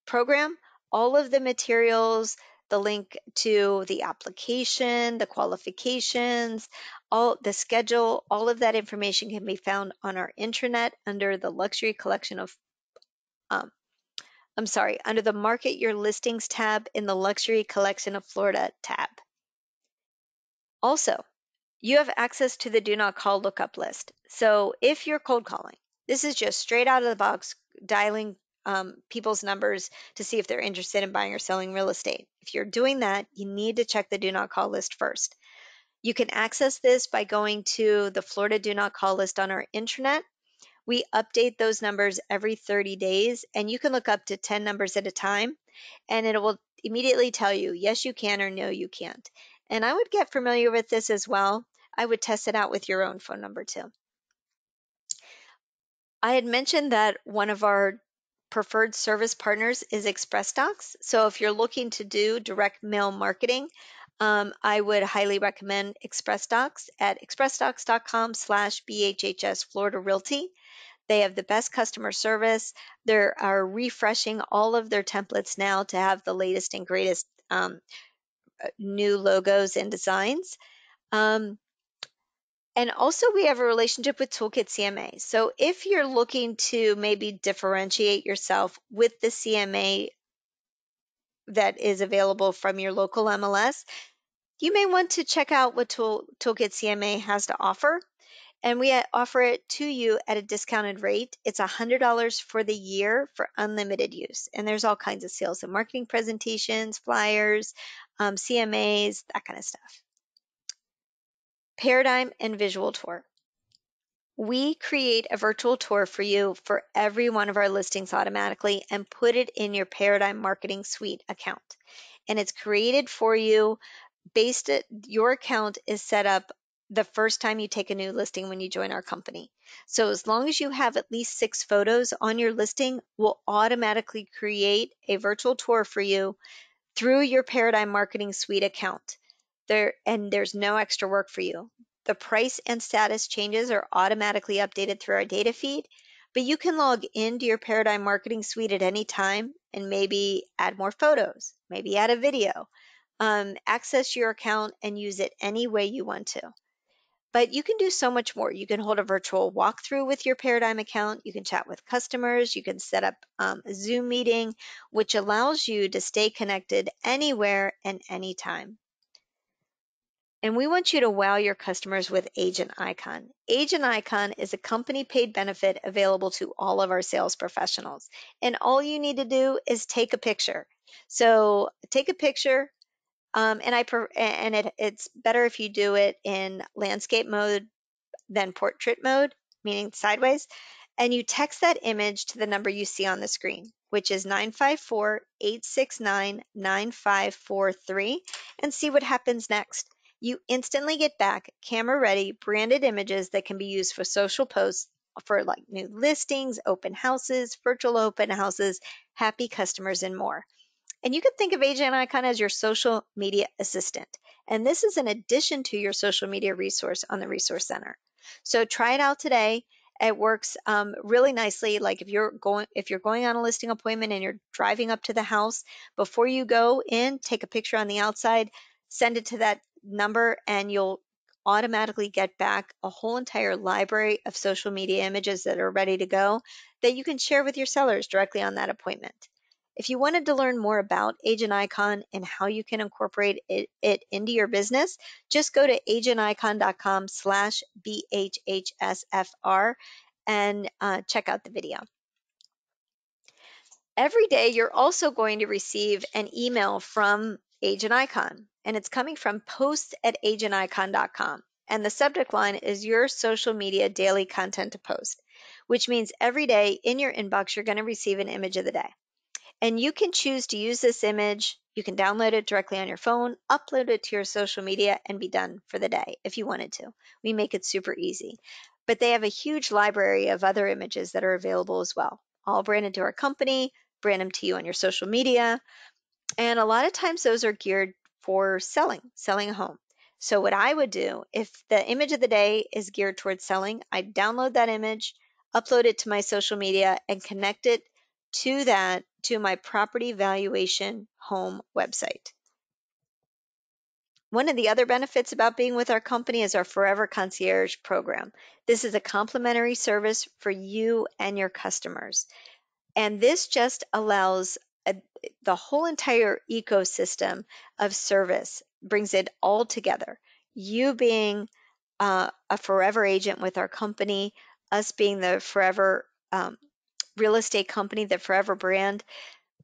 program. All of the materials, the link to the application, the qualifications, all the schedule, all of that information can be found on our intranet under the Luxury Collection of under the Market Your Listings tab in the Luxury Collection of Florida tab. Also, you have access to the do not call lookup list. So if you're cold calling, this is just straight out of the box dialing people's numbers to see if they're interested in buying or selling real estate. If you're doing that, you need to check the do not call list first. You can access this by going to the Florida do not call list on our intranet. We update those numbers every 30 days, and you can look up to 10 numbers at a time, and it will immediately tell you, yes, you can, or no, you can't. And I would get familiar with this as well. I would test it out with your own phone number too. I had mentioned that one of our preferred service partners is Express Docs. So if you're looking to do direct mail marketing, I would highly recommend Express Docs at expressdocs.com/BHHS Florida Realty. They have the best customer service. They are refreshing all of their templates now to have the latest and greatest new logos and designs. And also we have a relationship with Toolkit CMA. So if you're looking to maybe differentiate yourself with the CMA that is available from your local MLS, you may want to check out what Toolkit CMA has to offer. And we offer it to you at a discounted rate. It's $100 for the year for unlimited use. And there's all kinds of sales and marketing presentations, flyers, CMAs, that kind of stuff. Paradigm and visual tour. We create a virtual tour for you for every one of our listings automatically and put it in your Paradigm Marketing Suite account. And it's created for you your account is set up the first time you take a new listing when you join our company. So as long as you have at least 6 photos on your listing, we'll automatically create a virtual tour for you through your Paradigm Marketing Suite account. There's no extra work for you. The price and status changes are automatically updated through our data feed, but you can log into your Paradigm Marketing Suite at any time and maybe add more photos, maybe add a video, access your account and use it any way you want to. But you can do so much more. You can hold a virtual walkthrough with your Paradigm account. You can chat with customers. You can set up a Zoom meeting, which allows you to stay connected anywhere and anytime. And we want you to wow your customers with Agent Icon. Agent Icon is a company paid benefit available to all of our sales professionals. And all you need to do is take a picture. So take a picture, it's better if you do it in landscape mode than portrait mode, meaning sideways. And you text that image to the number you see on the screen, which is 954-869-9543, and see what happens next. You instantly get back camera ready branded images that can be used for social posts for like new listings, open houses, virtual open houses, happy customers, and more. And you can think of Agent Icon as your social media assistant. And this is in addition to your social media resource on the Resource Center. So try it out today. It works really nicely. Like if you're going on a listing appointment and you're driving up to the house, before you go in, take a picture on the outside, send it to that number, and you'll automatically get back a whole entire library of social media images that are ready to go that you can share with your sellers directly on that appointment. If you wanted to learn more about Agent Icon and how you can incorporate it into your business, just go to agenticon.com/BHHSFR and check out the video. Every day, you're also going to receive an email from Agent Icon, and it's coming from posts@agenticon.com. And the subject line is your social media daily content to post, which means every day in your inbox, you're going to receive an image of the day. And you can choose to use this image. You can download it directly on your phone, upload it to your social media, and be done for the day if you wanted to. We make it super easy. But they have a huge library of other images that are available as well, all branded to our company, brand them to you on your social media. And a lot of times those are geared for selling a home. So what I would do, if the image of the day is geared towards selling, I'd download that image, upload it to my social media, and connect it to my property valuation home website. One of the other benefits about being with our company is our Forever Concierge program. This is a complimentary service for you and your customers. And this just allows the whole entire ecosystem of service, brings it all together. You being a forever agent with our company, us being the forever real estate company, the forever brand,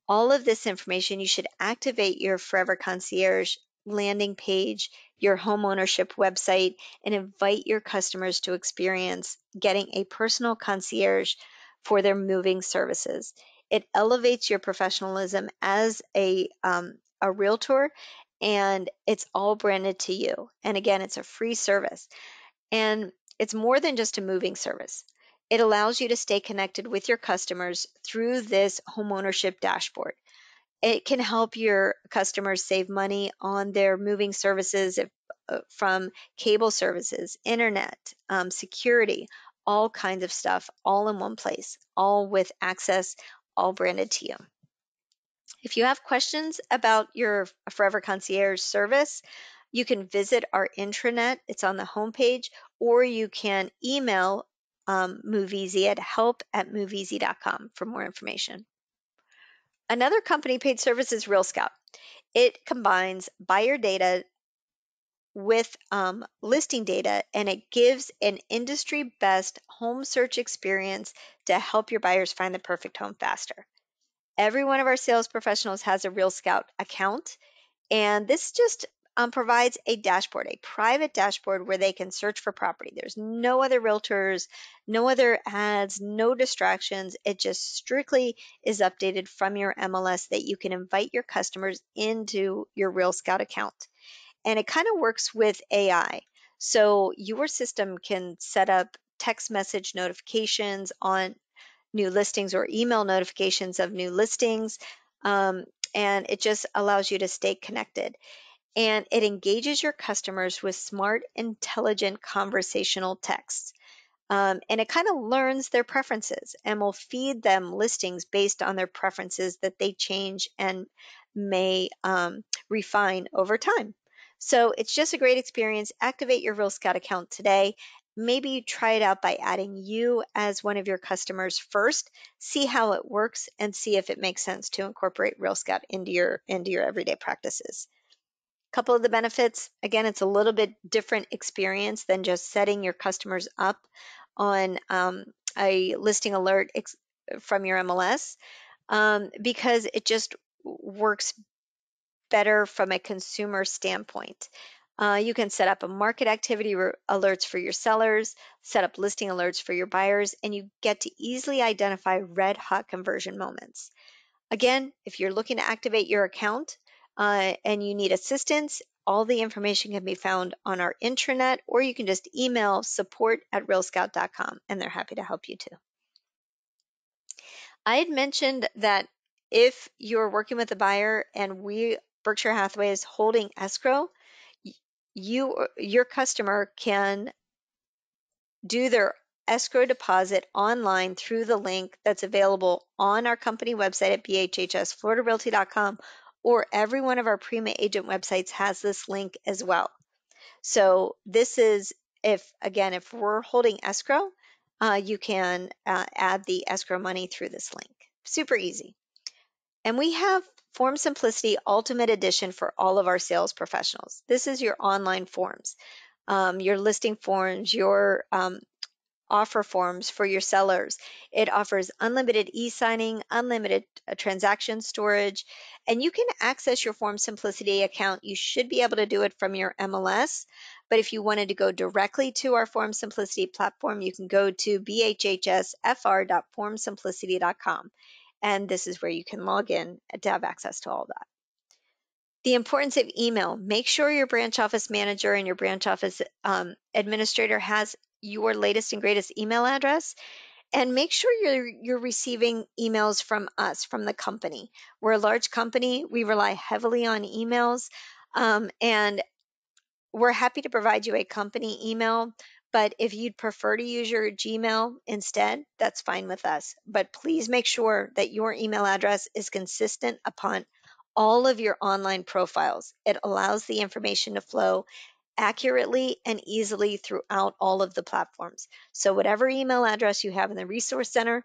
all of this information, you should activate your Forever Concierge landing page, your home ownership website, and invite your customers to experience getting a personal concierge for their moving services. It elevates your professionalism as a realtor, and it's all branded to you. And again, it's a free service. And it's more than just a moving service. It allows you to stay connected with your customers through this homeownership dashboard. It can help your customers save money on their moving services from cable services, internet, security, all kinds of stuff, all in one place, all with access, all branded to you. If you have questions about your Forever Concierge service, you can visit our intranet. It's on the homepage, or you can email MoveEasy at help@moveeasy.com for more information. Another company paid service is Real Scout. It combines buyer data with listing data, and it gives an industry best home search experience to help your buyers find the perfect home faster. Every one of our sales professionals has a Real Scout account, and this just provides a dashboard, a private dashboard where they can search for property. There's no other realtors, no other ads, no distractions. It just strictly is updated from your MLS that you can invite your customers into your Real Scout account. And it kind of works with AI. So your system can set up text message notifications on new listings or email notifications of new listings. And it just allows you to stay connected. And it engages your customers with smart, intelligent conversational texts. And it kind of learns their preferences and will feed them listings based on their preferences that they change and may refine over time. So it's just a great experience. Activate your Real Scout account today. Maybe try it out by adding you as one of your customers first. See how it works and see if it makes sense to incorporate Real Scout into your everyday practices. Couple of the benefits, again, it's a little bit different experience than just setting your customers up on a listing alert from your MLS, because it just works better from a consumer standpoint. You can set up a market activity alerts for your sellers, set up listing alerts for your buyers, and you get to easily identify red hot conversion moments. Again, if you're looking to activate your account and you need assistance, all the information can be found on our intranet, or you can just email support@realscout.com and they're happy to help you too. I had mentioned that if you're working with a buyer and Berkshire Hathaway is holding escrow, your customer can do their escrow deposit online through the link that's available on our company website at bhhsfloridarealty.com, or every one of our Prima agent websites has this link as well. So this is if we're holding escrow, you can add the escrow money through this link. Super easy. And we have Form Simplicity Ultimate Edition for all of our sales professionals. This is your online forms, your listing forms, your offer forms for your sellers. It offers unlimited e-signing, unlimited transaction storage, and you can access your Form Simplicity account. You should be able to do it from your MLS, but if you wanted to go directly to our Form Simplicity platform, you can go to bhhsfr.formsimplicity.com, and this is where you can log in to have access to all that. The importance of email. Make sure your branch office manager and your branch office administrator has your latest and greatest email address, and make sure you're receiving emails from us, from the company. We're a large company. We rely heavily on emails, and we're happy to provide you a company email, but if you'd prefer to use your Gmail instead, that's fine with us. But please make sure that your email address is consistent upon all of your online profiles. It allows the information to flow accurately and easily throughout all of the platforms. So whatever email address you have in the Resource Center,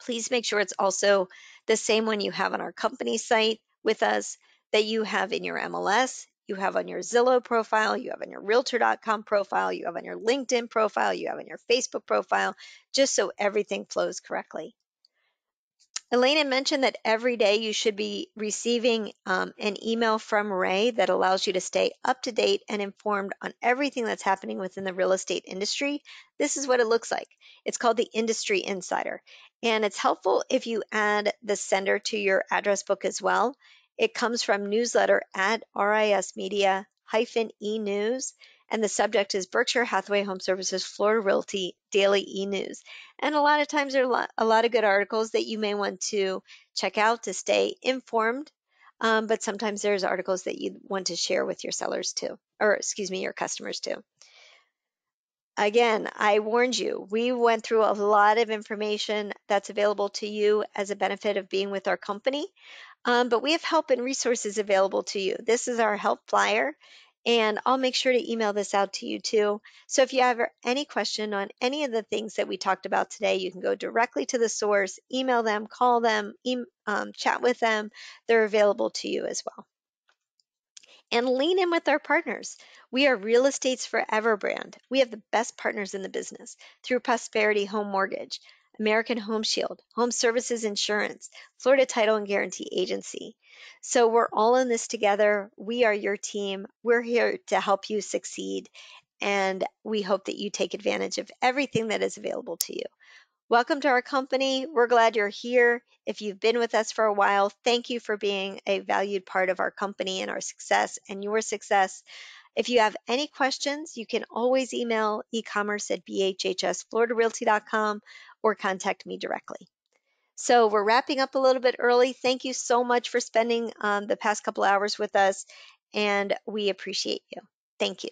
please make sure it's also the same one you have on our company site with us, that you have in your MLS you have on your Zillow profile, you have on your Realtor.com profile, you have on your LinkedIn profile, you have on your Facebook profile, just so everything flows correctly. Elena mentioned that every day you should be receiving an email from Ray that allows you to stay up to date and informed on everything that's happening within the real estate industry. This is what it looks like. It's called the Industry Insider, and it's helpful if you add the sender to your address book as well. It comes from newsletter at RIS-Media-E-News, and the subject is Berkshire Hathaway HomeServices Florida Realty Daily E-News. And a lot of times there are a lot of good articles that you may want to check out to stay informed. But sometimes there's articles that you want to share with your sellers too, or excuse me, your customers too. Again, I warned you, we went through a lot of information that's available to you as a benefit of being with our company. But we have help and resources available to you. This is our help flyer, and I'll make sure to email this out to you too. So if you have any question on any of the things that we talked about today, you can go directly to the source, email them, call them, chat with them. They're available to you as well. And lean in with our partners. We are Real Estate's Forever brand. We have the best partners in the business through Prosperity Home Mortgage, American Home Shield, Home Services Insurance, Florida Title and Guarantee Agency. So we're all in this together. We are your team. We're here to help you succeed. And we hope that you take advantage of everything that is available to you. Welcome to our company. We're glad you're here. If you've been with us for a while, thank you for being a valued part of our company and our success and your success. If you have any questions, you can always email ecommerce@bhhsfloridarealty.com or contact me directly. So we're wrapping up a little bit early. Thank you so much for spending the past couple hours with us, and we appreciate you. Thank you.